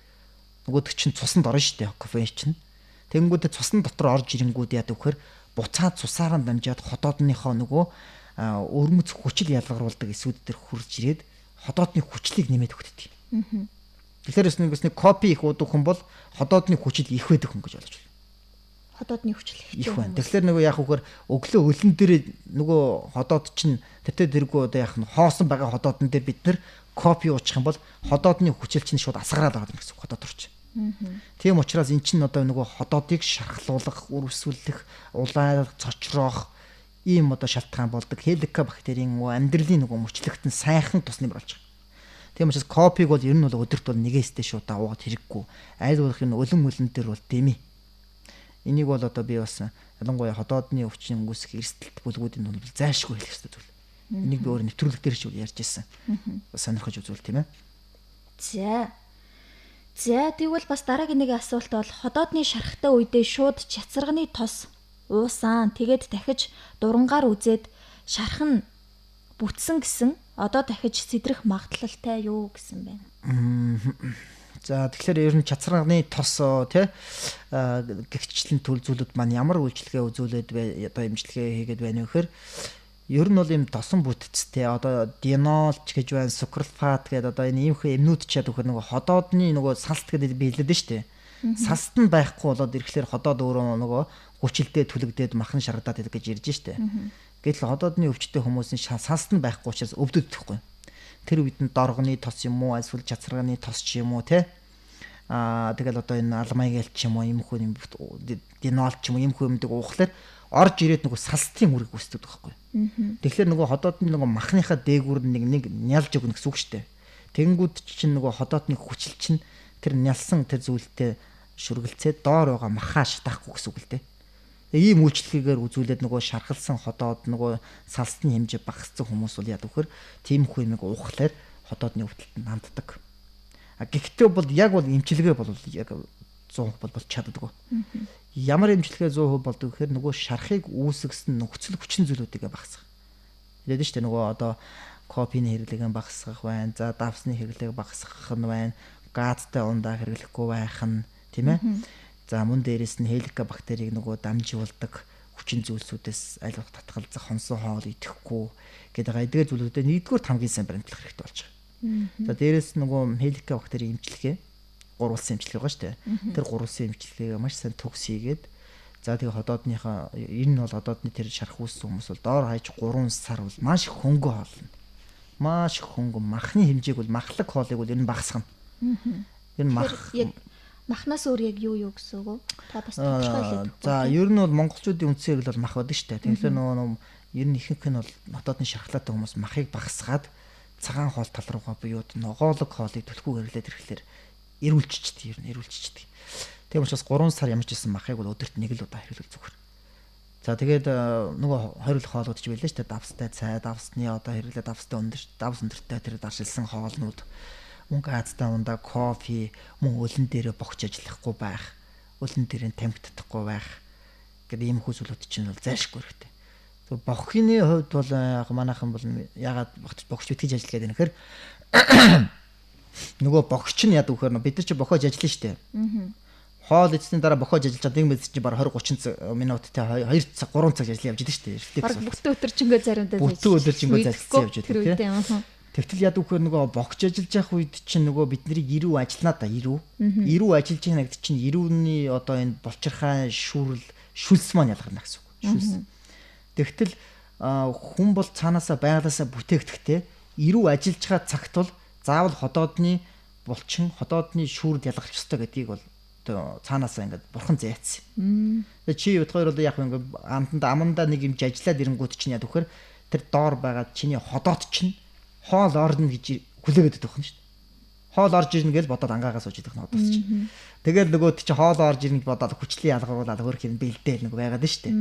Speaker 3: нөгөөдөг чинь цусанд орно шүү дээ кофеин чинь. Тэнгүүдээ цусны дотор орж ирэнгүүд яд вэхээр буцаад цусаараа дамжаад ходоодныхоо нөгөө өрмөц хүчил ялгаруулдаг эсүүд дээр хурж ирээд ходоодны хүчлийг нэмээд өгдөг. Тэгэхээр нэг кофе их уудаг хүн бол ходоодны хүчил их байдаг хүн гэж ойлгож байна.
Speaker 2: Ходоодны хүчил
Speaker 3: их байна. Тэгэхээр нөгөө яг үгээр өглөө өлөн дээр нөгөө ходоод чинь тэртээ дэргүү одоо яг хоосон байгаа ходоодн дээр бид нэр кофе уучих юм бол ходоодны хүчил чинь шууд асгараад байгаа гэсэн ходоод орч. Тийм учраас эн чинь одоо нөгөө ходоодыг шархлуулах, үргэлжлүүлэх, улаалах, цочроох ийм одоо шалтгаан болдог. Хеликобактерийн амьдралын нөгөө мөчлөгтөн сайхан тусны болж байгаа. Тийм учраас кофег бол ер нь бол өдөрт бол нэгээстэй шуудаа уугаад хэрэггүй. Айл болох энэ өлөн дээр бол дэмий. Энийг бол одоо би бас ялангуяа ходоодны өвчин үүсэх эрсдэлт бүлгүүдийн бол зайлшгүй хэлэх хэрэгтэй зүйл. Энийг би өөр нэвтрүүлэг дээр ч ярьж ирсэн. Бас сонирхож үзвэл тийм ээ. За тэгвэл бас дараагийн нэг асуулт бол ходоодны шархтай үедээ шууд чацарганы тос уусан. Тэгээд дахиж дурангаар үзээд шарх нь бүтсэн гэсэн одоо дахиж сэдрэх магадлалтай юу гэсэн байна. За тэгэхээр ер нь чацарганы тос тий гэгчлэн төл зүйлүүд маань ямар үйлчлэгээ үзүүлээд одоо имчилгээ хийгээд байна вэ гэхээр ер нь бол ийм тосон бүтцтэй одоо динолч гэж байна, сукролфат гэдэг одоо энэ иймхэн эмнүүд ч яд өгөх нөгөө ходоодны нөгөө салт гэдэг биелээд нь шүү дээ. Салт нь байхгүй болоод ирэхлээр ходоод өөрөө нөгөө хүчилдээ түлэгдээд махан шаргадаад байдаг гэж ирж штэ. Гэтэл ходоодны өвчтөе хүмүүсийн салт нь байхгүй учраас өвдөддөхгүй. Тэр үед нь доргоны тос юм уу, эсвэл чацаргааны тос ч юм уу те. Тэгэл одоо энэ алмайгэл ч юм уу, иймхэн юм динол ч юм уу, иймхэн юмдаг уухлаар орж ирээд нөгөө салтын үрэг үүсдэг байхгүй. Тэгэхээр нөгөө ходоодны нөгөө махныхаа дээгүүр нэг нялж өгнө гэсэн үг штэ. Тэнгүүд чинь нөгөө ходоодны хүчил чинь тэр нялсан тэр зүйлтэй шүргэлцээд доор байгаа махаа шатахгүй гэсэн үг л дээ. Ийм үйлчлэгээр үзүүлээд нөгөө шархалсан ходоод нөгөө салстны хэмжээ багассан хүмүүс бол яд вөхөр тиймхүү юмыг уухлаар ходоодны өвдөлтөнд ханддаг. Гэхдээ бол яг бол эмчилгээ бол яг 100% болж чаддаг. Ямар эмчилгээ 100% болдог гэхээр нөгөө шархыг үүсгэсэн нөхцөл хүчин зүйлүүдийг багасгах. Хэлээд нь шүү дээ нөгөө одоо кофений хэрэглээг багасгах байна. За давсны хэрэглээг багасгах нь байна. Газтай ундаа хэрэглэхгүй байх нь тийм ээ. За мөн дээрээс нь хеликобактерийг нөгөө дамжуулдаг хүчин зүйлсүүдээс аль болох татгалзах, хонсон хоол идэхгүй гэдэг эдгээр зүйлүүдэд нэгдүгээр хамгийн сайн баримтлах хэрэгтэй болж байгаа. За дээрээс нөгөө хеликобактерийн эмчилгээ, гурвалсан эмчилгээ байгаа шүү дээ. Тэр гурвалсан эмчилгээг маш сайн төгс хийгээд за тэгээ ходоодныхаа энэ нь бол ходоодны тэр шарх үүссэн хүмүүс бол доор хаяж 3 сар бол маш хөнгө хоолно. Маш хөнгө махны хэмжээг бол махлаг хоолыг бол энэ багасгана. Энэ мах
Speaker 2: махнаас өөр яг юу гэсэн үг вэ? Та бас тодорхойлоод.
Speaker 3: За ер нь бол монголчуудын үндсэн хэрэгэл бол мах байдаг шүү дээ. Тэгэхээр нөгөө ер нь ихэнх нь бол хотоодны шархлаатай хүмүүс махыг багасгаад цагаан хоол тал руугаа буюу ногоолог хоолыг түлхүү хэрэглээд ирэхлээр эрүүлчихдээ ер нь эрүүлчихдээ. Тийм учраас 3 сар ямарч исэн махыг бол өдөрт нэг л удаа хэрэглэх зүгээр. За тэгээд нөгөө хоригдох хоолууд ч байлаа шүү дээ. Давстай цай, давсны одоо хэрэглээ давстай давс өндөртэй тэр даршилсан хоолнууд мөн газтай ундаа кофе, мөн өлөн дээрээ богч ажиллахгүй байх, өлөн дээрээ тамхитдахгүй байх гэдэг ийм хүсэлүүд чинь бол зайлшгүй хэрэгтэй. Тэг бохины хувьд бол яг манайхан бол ягаад богч битгэж ажиллах гэдэг нэхэр нөгөө богч нь яд өгөхөр бид нар чи бохож ажиллана шүү дээ. Хоол эцсийн дараа бохож ажиллаж байгаа юм чи баг 20-30 минуттай 2 цаг 3 цаг ажиллаж явж идэв шүү дээ.
Speaker 2: Баг бүтэн өдөржингөө заримдаа
Speaker 3: бүтэн өдөржингөө залцсан явж идэв тийм. Тэгтэл яд өгөхөр нөгөө богч ажиллаж явах үед чинь нөгөө бид нарыг ирүү ажиллана да ирүү ажиллаж байгаа гэдэг чинь ирүүний одоо энэ болчирхай шүлс маань ялгарна гэсэн үг. Шүлс. Тэгтэл хүн бол цаанаасаа байгалаасаа бүтээгдэхтэй ирүү ажиллаж байгаа цагт бол заавал ходоодны булчин ходоодны шүүрд ялгарч ёстой гэдгийг бол одоо цаанаасаа ингээд бурхан зээцсэн. Тэгээ чи бодохоор бол яг ингээд амандаа нэг юм ажиллаад ирэнгүүт чинь яд өгөхөр тэр доор байгаа чиний ходоод чинь хоол орно гэж хүлээгээд байдаг юм шүү дээ. Хоол орж ирнэ гэж бодоод ангаагаа сууж идэх нь одоос чинь. Тэгэл нөгөөд чи хоол орж ирнэ гэж бодоод хүчлийн ялгаруулаад хөрх юм бэлдээл нэг байгаад шүү дээ.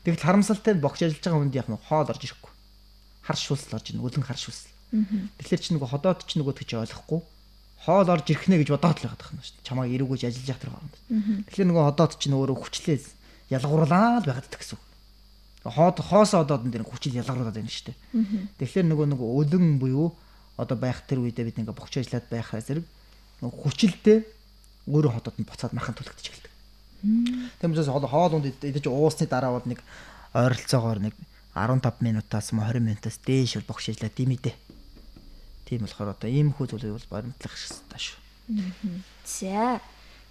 Speaker 3: Тэгэл харамсалтай богч ажиллаж байгаа хүнд яг нь хоол орж ирэхгүй. Хар шүлсэл орж ирнэ, өлөн хар шүлсэл. Тэгэхээр чи нөгөө ходоод чи нөгөөд чи ойлгохгүй. Хоол орж ирэх нэ гэж бодоод л байгаа юм шүү дээ. Чамаа эрүүгүйж ажиллаж явах тэр хооронд. Тэгэхээр нөгөө ходоод чи өөрөө хүчлээ ялгаруулаад байгаад гэсэн үг. Хоосоо одоод энэ хүчил ялгаруулаад байна шүү дээ. Тэгэхээр нөгөө өлөн буюу одоо байх тэр үедээ бид ингээ богч ажиллаад байхаа зэрэг хүчилдээ өөрөө ходоод нь буцаад махан түлхэж эхэлдэг. Тийм учраас хоол унд идэж уусны дараа бол нэг ойролцоогоор нэг 15 минутаас 20 минутаас дээш бол богч ажиллаад димэдэ. Тийм болохоор одоо ийм хүү зүйлийг бол баримтлах хэрэгтэй шүү.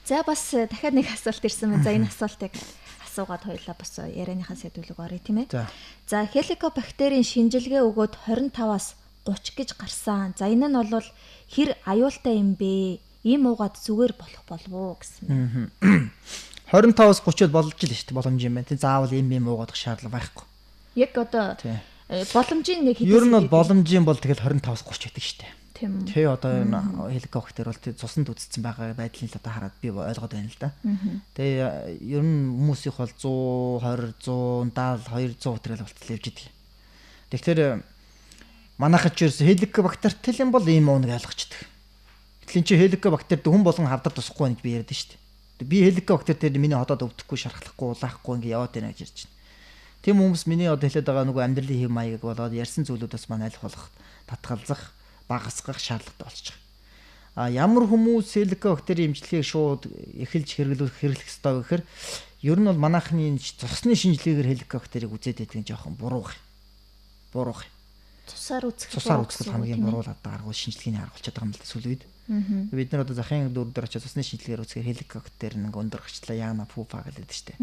Speaker 2: За бас дахиад нэг асуулт ирсэн байна. За энэ асуултыг асуугаад хоёлаа бас ярианыхаа сэдвүүг оръё тийм ээ. За хеликобактерийн шинжилгээ өгөөд 25-аас 30 гэж гарсан. За энэ нь бол хэр аюултай юм бэ? Ийм уугаад зүгээр болох болов уу гэсэн.
Speaker 3: 25-аас 30-од болж л шүү дээ. Боломж юм байна. Тэ заавал ийм уугаад шаардлага байхгүй.
Speaker 2: Яг одоо боломжийн нэг
Speaker 3: хэдэн. Ер нь бол боломжийн бол тэгэл 25-аас 30 байдаг шүү дээ.
Speaker 2: Тийм.
Speaker 3: Тэ одоо энэ хеликобактер бол цуснд үдцсэн байгаа байдлыг одоо хараад би ойлгоод байна л да. Тэгээ ер нь хүмүүсийнх бол 120, 170, 200 тэрэл болтол явж идэг. Тэгэхээр манайхад ч ерөөсө хеликобактертэй юм бол ийм ууныг ойлгочдөг. Гэтэл чи хеликобактер хүн болгон хавдар тусахгүй байна гэж би яриад шүү дээ. Би хеликобактер дээр миний ходоод өвдөхгүй, шархлахгүй, улаахгүй ингээ яваад байна гэж ярьж байна. Тийм хүмүүс миний одоо хэлээд байгаа нөгөө амьдралын хэв маягийг болоод ярьсан зүйлүүдээс маань аль болох татгалзах, багасгах шаардлагатай болчих. Ямар хүмүүс хеликобактерийн эмчилгээг шууд эхэлж хэрэглэх ёстой гэхээр ер нь бол манайхны цусны шинжилгээгээр хеликобактерийг үзээд байдаг нь жоохон буруу буруух.
Speaker 2: Цусаар үзэх
Speaker 3: хамгийн буруу одоо арга шинжилгээний арга болчиход байгаа юм л да сүүл үед. Бид нар одоо захын дүүр дээр очиж цусны шинжилгээр үзэхээр хеликоптер нэг өндөр гэрчлээ яана пуфа гэдэг штэ.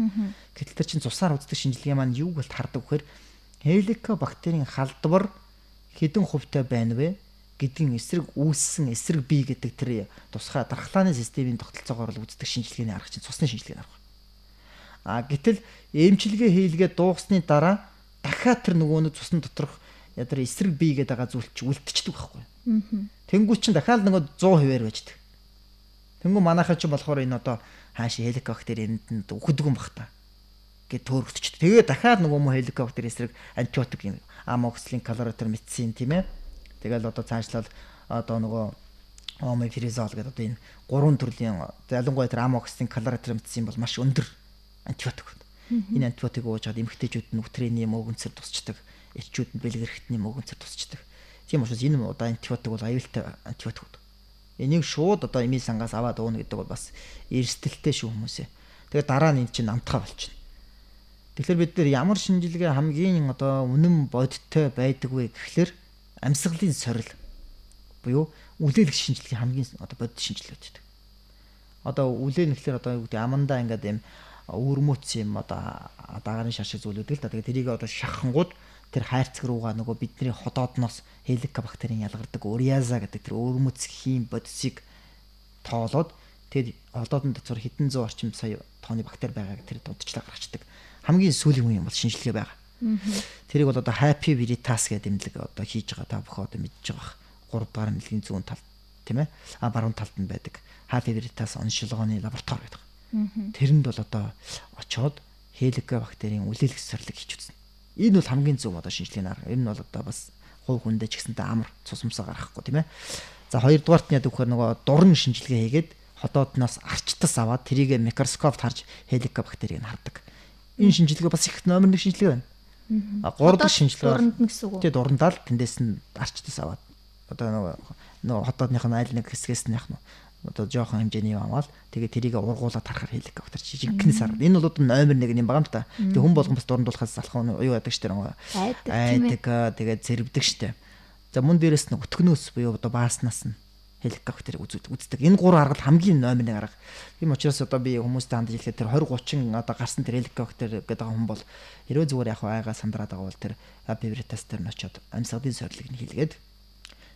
Speaker 3: Гэтэл тэр чин цусаар үздэг шинжилгээ маань юуг бол хардаг вэхээр хеликобактерийн халдвар хэдэн хувьтай байна вэ гэдгийн эсрэг үүссэн эсрэг бий гэдэг тэр тусгай дархлааны системийн тогтолцоогоор л үздэг шинжилгээний арга чинь цусны шинжилгээний арга. Гэтэл эмчилгээ хийлгээд дуусны дараа дахиад тэр нөгөө цусны доторх ядар эсрэг бий гэдэг байгаа зүйл чи үлдчихдэг байхгүй. Тэнгүү чин дахиад нөгөө 100% байждаг. Тэнгүү манайхаа чи болохоор энэ одоо хааши хеликоптер энд үхдэг юм бах та гэд төөрөгдчихд. Тэгээ дахиад нөгөө мө хеликоптер эсрэг антибиотик юм. Амоксилин, клоротромицин тийм ээ. Тэгэл одоо цаашлал одоо нөгөө омефиризол гэдэг одоо энэ гурван төрлийн залангуяа тэр амоксилин, клоротромицин бол маш өндөр антибиотик. Энэ антибиотик уужгаад эмэгтэйчүүд нь үтрэний мөөгөнцөр тусчдаг. Эрчүүд нь бэлгэрхтний мөөгөнцөр тусчдаг. Тийм учраас энэ одоо антибиотик бол аюултай антибиотик. Энийг шууд одоо эмийн сангаас аваад ууна гэдэг бол бас эрсдэлтэй шүү хүмүүсээ. Тэгээд дараа нь эн чинь намтгай болчихно. Тэгэхээр бид нар ямар шинжилгээ хамгийн одоо үнэн бодиттой байдаг вэ гэхлээр амьсгалын сорил буюу үлээлх шинжилгээ хамгийн одоо бодит шинжилгээ байдаг. Одоо үлээн гэхлээр одоо юу гэдэг амандаа ингээд юм өрмөц юм одоо дагаарын шар шиг зүйлүүд л да. Тэгээд тэрийг одоо шахангууд тэр хайрцаг руугаа нөгөө бидний ходоодноос хеликобактерийн ялгардаг уриаза гэдэг тэр өрмөц хийм бодисыг тоолоод тэгээд ходоодны доцор хэдэн зуун орчим сая тооны бактери байгааг тэр дуудчлаа гаргацдаг. Хамгийн сүүлийн үе юм бол шинжилгээ байгаа. Тэрийг бол одоо Happy Veritas гэдэг эмнэлэг одоо хийж байгаа та бүхэн одоо мэдж байгаа. 3 дугаар эмнэлгийн зүүн талд тийм ээ. Баруун талд нь байдаг Happy Veritas оншилгооны лаборатори байдаг. Тэрэнд бол одоо очоод хеликобактерийн үлээлх сорилыг хийж үзнэ. Энэ бол хамгийн зөв одоо шинжилгээний арга. Энэ бол одоо бас хувь хүндээ ч гэсэнтэй амар цусмсаа гаргахгүй тийм ээ. За хоёрдугаарт нь яд өгөхөр нөгөө дурн шинжилгээ хийгээд ходоодноос арчтас аваад тэрийг микроскопт харж хеликобактерийг нь хардаг. Энэ шинжилгээ бас их номер 1 шинжилгээ байна. 3 дахь шинжилгээ дурнд нь гэсэн үг. Тэгээ дурандаа л тэндээс нь арчтас аваад одоо нөгөө ходоодных нь айл нэг хэсгээс нь яг нь одоо жоохон хэмжээний юм аваад тэгээ тэрийг ургуулад харахаар хеликоптер чи жинхэнэ сар. Энэ бол одоо номер 1 юм байгаа юм та. Тэгээ хүн болгон бас дурандуулахаас залах юу яадаг штэ айдаг тэгээ зэрвдэг штэ. За мөн дээрээс нь өтгнөөс буюу одоо бааснаас нь хеликоптерыг үздэг. Энэ 3 арга хамгийн номер 1 арга. Тийм учраас одоо би хүмүүстэй хандж хэлэхэд тэр 20 30 одоо гарсан тэр хеликоптер гэдэг хүн бол хэрвээ зүгээр яг айгаа сандраад байгаа бол тэр Happy Veritas дээр нь очиод амьсгалын сорилыг нь хийлгээд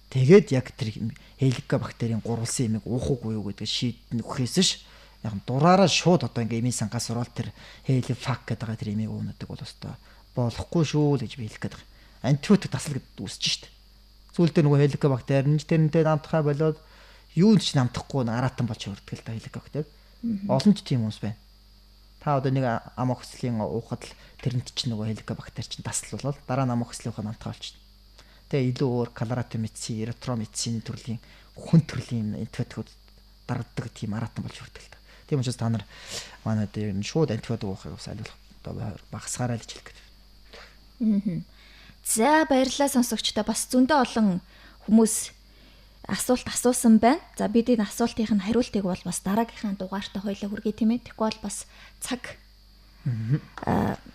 Speaker 3: тэгээд яг тэр хеликобактерийн гурвалсан ямиг уухаггүй юу гэдэг шийдэн өгөхөөс ш яг дураараа шууд одоо ингээ эмийн сангаас ороод тэр хелифак гэдэг тэр ямиг уундаг бол өстой болохгүй шүү л гэж би хэлэх гээд байгаа. Антибиотик тасал гэдэг үүсэж штт. Сүүлд дээр нөгөө хеликобактер нь тэрнтэй намтахаа болоод юу ч намтахгүй аратан болж өрдөг л да хеликобактер. Олон ч тийм хүмүүс байна. Та одоо нэг амоксилин уухад л тэрнт чинь нөгөө хеликобактер чинь таслуулаад дараа нь амоксилинхаа намтгаа болчихно. Тэгээ илүү өөр клоротромицин, эритромицин төрлийн хүн төрлийн антибиотикууд дарагддаг тийм аратан болж өрдөг л да. Тийм учраас та нар манай дээр шууд антибиотик уухыг бас айлуулах одоо багасгаарай л хэлэх гэдэг.
Speaker 2: За баярлалаа сонсогчдоо бас зөндөө олон хүмүүс асуулт асуусан байна. За бид энэ асуултын хариултыг бол бас дараагийнхаа дугаартаа хоёлаа хүргэе тийм ээ. Тэгэхгүй бол бас цаг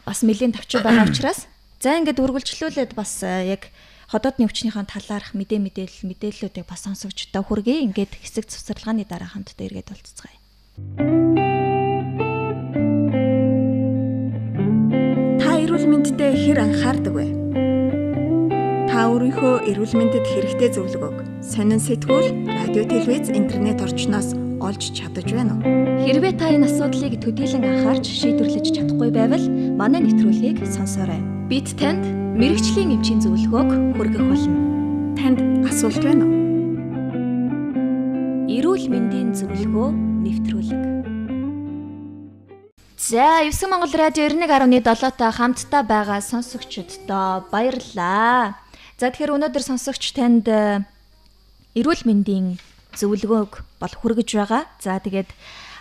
Speaker 2: бас нэлээд тавчуу байгаа учраас за ингээд үргэлжлүүлээд бас яг ходоодны өвчнийхээ талаарх мэдээллүүдийг бас сонсогчдоо хүргэе. Ингээд хэсэг цуцралгааны дараа хамтдаа эргээд уулзцгаая.
Speaker 1: Та эрүүл мэндэд хэр анхаардаг вэ? Та өөрийнхөө эрүүл мэндэд хэрэгтэй зөвлөгөөг сонин сэтгүүл, радио, телевиз, интернет орчноос олж чадаж байна уу?
Speaker 2: Хэрвээ та энэ асуудлыг төдийлөн анхаарч шийдвэрлэж чадахгүй байвал манай нэвтрүүлгийг сонсоорой. Бид танд мэрэгжлийн эмчийн зөвлөгөөг хүргэх болно.
Speaker 1: Танд асуулт байна уу?
Speaker 2: Эрүүл мэндийн зөвлөгөө нэвтрүүлэг. За 9 Монгол радио 91.7-тай хамтдаа байгаа сонсогчдоо баярлалаа. За тэгэхээр өнөөдөр сонсогч танд эрүүл мэндийн зөвлөгөөг бол хүргэж байгаа. За тэгээд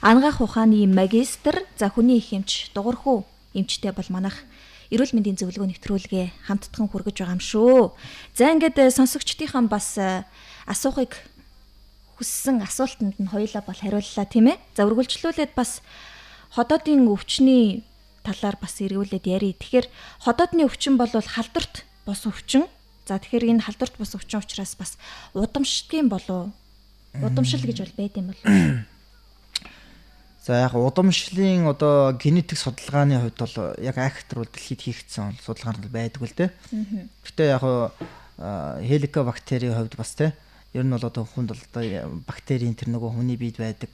Speaker 2: ангаах ухааны магистр, за хүний их эмч дугуйрхүү эмчтэй бол манайх эрүүл мэндийн зөвлөгөө нэвтрүүлгээ хамтдхан хүргэж байгаа юм шүү. За ингээд сонсогчдийнхаа бас асуухыг хүссэн асуултанд нь хоёулаа бол хариуллаа тийм ээ. За үргэлжлүүлээд бас ходоодын өвчний талаар бас эргүүлээд ярий. Тэгэхээр ходоодны өвчин бол халдварт бус өвчин. За тэгэхээр энэ халдварт бус өвчин учраас бас удамшдгийн болов. Удамшил гэж бол байд юм бол.
Speaker 3: За яг удамшлын одоо генетик судалгааны хувьд бол яг актер бол дэлхийд хийгдсэн судалгаанд байдаг л дээ. Гэтэ яг хеликобактерийн хувьд бас те ер нь бол одоо хүнд бол одоо бактерийн тэр нөгөө хүний биед байдаг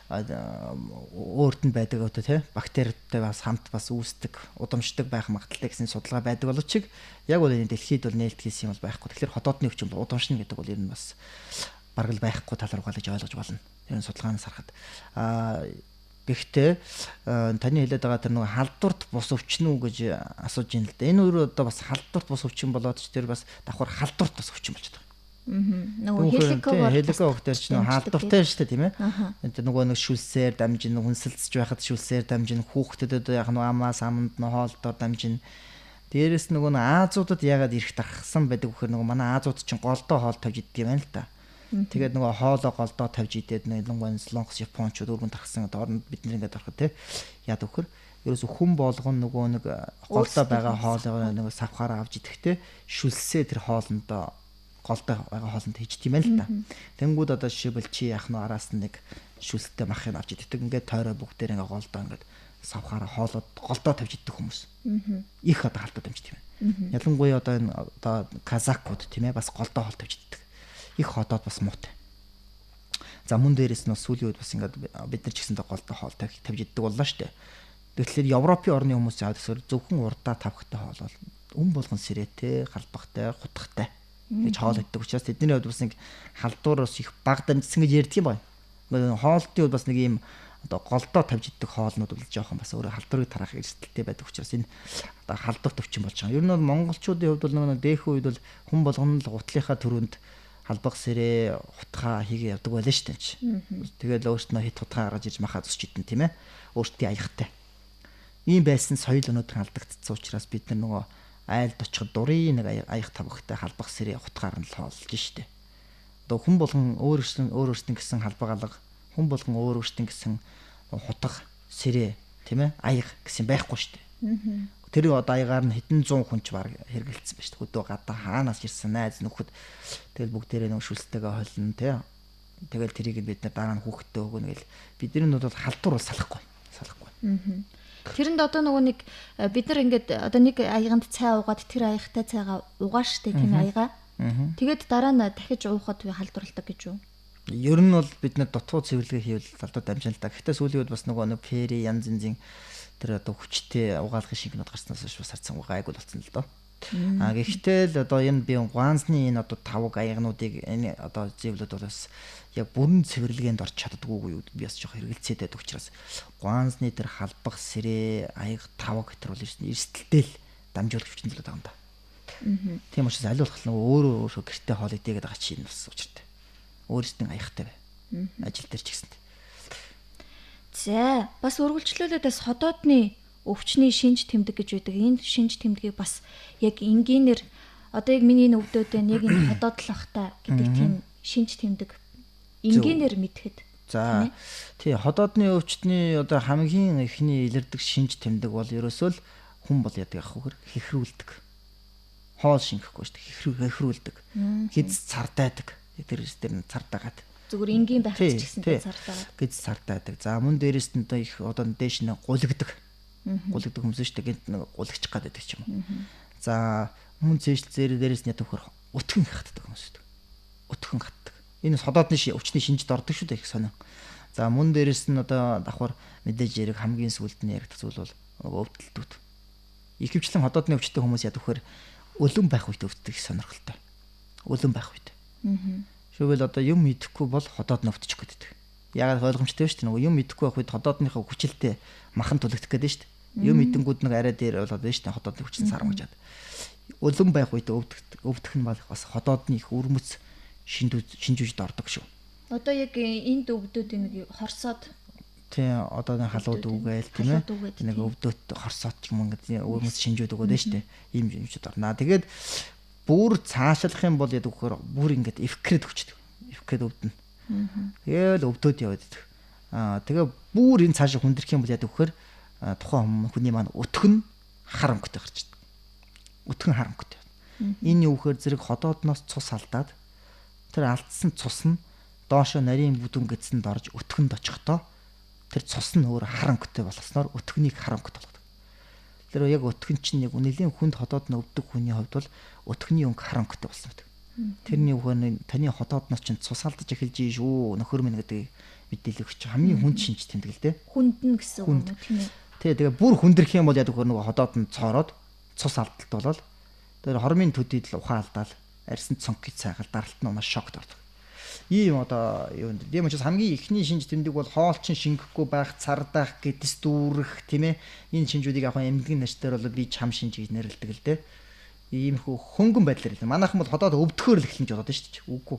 Speaker 3: өөрт нь байдаг одоо те бактериудтай бас хамт бас үүсдэг удамшдаг байх магадлалтай гэсэн судалгаа байдаг боловч яг бол энэ дэлхийд бол нээлтгийсэн юм бол байхгүй. Тэгэхээр хотоодны өвчин бол удамшна гэдэг бол ер нь бас бараг л байхгүй тал руугаа л гэж ойлгож болно. Ер нь судалгаанаас харахад гэхдээ таны хэлээд байгаа тэр нөгөө халдварт бус өвчин үү гэж асууж байна л да. Энэ өөрөө одоо бас халдварт бус өвчин болоод ч тэр бас давхар халдварт бус өвчин болж байгаа.
Speaker 2: Нөгөө
Speaker 3: хеликобактер ч нөгөө халдвартай шүү дээ тийм ээ. Энэ нөгөө нэг шүлсээр дамжин хүнсэлцэж байхад шүлсээр дамжин хүүхдэд яг нөгөө амаас аманд нь хоолдоор дамжин. Дээрээс нөгөө Аазуудад ягаад ирэх тархсан байдаг вөхөр нөгөө манай Аазууд чинь голдоо хоол тавьж иддэг юм байна л да. Тэгээд нөгөө хоолоо голдоо тавьж идээд нөгөө Солонгос, Япончууд өргөн тархсан орнд бид нэг ингээд ороход те яад вөхөр ерөөсө хүн болгон нөгөө нэг голдоо байгаа хоолоо нөгөө савхаараа авч идэхтэй шүлсээ тэр хоолндоо голдоо байгаа хоолнд хийжт юм байна л да. Тэнгүүд одоо жишээлбэл чи яах нь араас нь нэг шүлстэй махыг авч иддэг ингээд тойроо бүгдээр ингээд голдоо ингээд савхаараа хоолоод голдоо тавьж иддэг хүмүүс. Их одоо халдаад амжт юм байна. Ялангуяа одоо энэ одоо казакууд тийм ээ бас голдоо хоол тавьж иддэг. Их хотоод бас муутай. За мөн дээрээс нь сүүлийн үед бас ингээд бид нар ч гэсэндээ голдоо хоол тавьж иддэг боллоо шүү дээ. Тэгэхээр Европын орны хүмүүс яагаад гэвэл зөвхөн урдаа тавхтай хоол бол болгон сэрээтэй, халбахтай, хутгатай гэж хоол иддэг учраас тэдний хувьд бас нэг халдвараас их баг дамжсан гэж ярьдаг юм байна. Хоолтын үед бас нэг ийм одоо голдоо тавьж иддэг хоолнууд бол жоохон бас өөрөө халдварыг тараах эрсдэлтэй байдаг учраас энэ одоо халдварт өвчин болж байгаа. Ер нь бол монголчуудын хувьд бол нэг дээхэн үед бол хүн болгоно л гутлынхаа төрөнд халбах сэрээ хутгаа хийгээ явдаг байлаа шүү дээ. Тэгээд өөртөө хит хутгаа гаргаж ирж махаа зүсч идэн тийм ээ. Өөртөө аягтай. Ийм байсан соёл өнөөдөр алдагдсан учраас бид нар нөгөө айлд очиход дурын нэг аяг тавхтай халбах сэрээ хутгаар нь л хоолж штэ. Одоо хүн болгон өөрөөсөө гэсэн халбаг алга, хүн болгон өөрөөсөө гэсэн хутга сэрээ тийм ээ аяг гэсэн байхгүй штэ. Тэр одоо аягаар нь хэдэн 100 хүн ч баг хэргэлцсэн ба штэ. Хөдөө гадаа хаанаас ирсэн найз нөхөд тэгэл бүгдээрээ нэг шүлстэйгээ холно тий. Тэгэл тэрийг бид нар дараа нь хүүхдтэй өгнө гэл бидний нь бол халдвар бол салахгүй.
Speaker 2: Тэрэнд одоо нөгөө нэг бид нар ингээд одоо нэг аяганд цай уугаад тэр аягтай цайгаа угаа штэ тийм аяга. Тэгээд дараа нь дахиж уухад халдварлдаг гэж юу?
Speaker 3: Ер нь бол бид нар дутуу цэвэрлэгээ хийвэл алдаад амжина л да. Гэхдээ сүүлийн үед бас нөгөө нэг фери янз янзын тэр одоо хүчтэй угаалгын шингэнүүд гарснаас бас харцсан гайгүй болсон л доо. Гэхдээ л одоо энэ би гуанзны энэ одоо тавг аягнуудыг энэ одоо зэвлүүд бол бас яг бүрэн цэвэрлэгээнд орч чаддаггүй юу би бас жоох хэрэгэлцээд байдаг учраас гуанзны тэр халбах сэрээ аяг тавг тэр бол эрсдэлтэй л дамжуулах хүчин төлөд байгаа юм да. Тийм учраас аль болох өөрөө гэртээ хоол идээгээд байгаа чинь бас учиртай. Өөрсдийн аягтай бай. Ажил дээр ч гэсэнтэй.
Speaker 2: За бас үргэлжлүүлээдээс хотоодны өвчний шинж тэмдэг гэж байдаг. Энэ шинж тэмдгийг бас яг энгийнээр одоо яг миний энэ өвдөд байна. Яг энэ хотоод л бахта гэдэг тийм шинж тэмдэг энгийнээр мэдхэд.
Speaker 3: За тий хотоодны өвчтний одоо хамгийн ихний илэрдэг шинж тэмдэг бол ерөөсөө л хүн бол яадаг ах хөр хэхрүүлдэг. Хоол шингэхгүй шүү дээ. Хэхрүүлдэг. Хидс цардайдаг. Тэр нь цардаагаад.
Speaker 2: Зүгээр энгийн байх ч гэсэн цардаагаад.
Speaker 3: Гэж цардайдаг. За мөн дээрээс нь одоо дээш нь гулгдаг. Гулгдаг хүмүүс шүү дээ. Гэнт нэг гулгчих гад байдаг ч юм уу. За мөн цээжл дээрээс нь ядах хөр өтгөн хатдаг хүмүүс шүү дээ. Өтгөн хатдаг. Энэ хотоодны өвчний шинжид ордог шүү дээ их сонио. За мөн дээрээс нь одоо давхар мэдээж яриг хамгийн сүлд нь яригдах зүйл бол өвдөлтүүд. Ихэвчлэн хотоодны өвчтэй хүмүүс ядах хөр өлөн байх үед өвддөг сонирхолтой. Өлөн байх үед. Шүүвэл одоо юм идэхгүй бол хотоод нь өвдөж гэдэг. Яагаад ойлгомжтой шүү дээ. Нөгөө юм идэхгүй байх үед хотоодныхаа хүчилтэй махан түлэгдэх гэдэг шүү дээ. Юм идэнгүүд нэг арай дээр болоод байна шүү дээ. Хотоодны хүчин сарам гэж хаад. Өлөн байх үед өвдөх нь бас хотоодны их өрмөц шинжүүжд ордог шүү.
Speaker 2: Одоо яг энд өвдөд нэг хорсоод
Speaker 3: тий одоо нэг халууд үгээл тийм ээ. Нэг өвдөд хорсоод юм ингээд өрмөц шинжүүд өгөөд байна шүү дээ. Ийм шинжүүд орно. Тэгээд бүр цаашлах юм бол яд өгөхөр бүр ингээд эвкрэд өчдөг. Эвкрэд өвдөн. Тэгэл өвдөд яваад идэх. Тэгээ бүр энэ цаашаа хүндрэх юм бол яд өгөхөр тухайн хүний маань өтгөн хар өнгөтэй гарч идэг. Өтгөн хар өнгөтэй. Энэ юу гэхээр зэрэг ходоодноос цус алдаад тэр алдсан цус нь доошо нарийн бүдүүн гэдсэнд орж өтгөнд очихдоо тэр цус нь өөр хар өнгөтэй болгосноор өтгөнийг хар өнгөт болгодог. Тэр яг өтгөн чинь яг нэлийн хүнд ходоод нь өвдөг хүний хувьд бол өтгөний өнгө хар өнгөтэй болсон гэдэг. Тэрний үгээр таны ходоодноос чинь цус алдаж эхэлж ий шүү нөхөр минь гэдэг мэдээлэл өгч хамгийн хүнд шинж тэмдэглэл дээ.
Speaker 2: Хүндэн гэсэн үг юм тийм ээ.
Speaker 3: Тэгээ бүр хүндрэх юм бол яг нөгөө ходоод нь цоороод цус алдалт болол тэр хормын төдийд л ухаан алдаал арьсан цонхыг цайгаал даралт нь унаа шокт ордог. Ийм одоо юу юм. Тийм учраас хамгийн ихний шинж тэмдэг бол хоолчин шингэхгүй байх, цардах, гэдэс дүүрэх тийм ээ. Энэ шинжүүдийг яг эмнэлгийн нарчтаар бол би чам шинж гэж нэрлэдэг л дээ. Иймэрхүү хөнгөн байдлаар л. Манайхан бол ходоод өвдөхөөр л эхэлж болоод шүү дээ. Үгүй.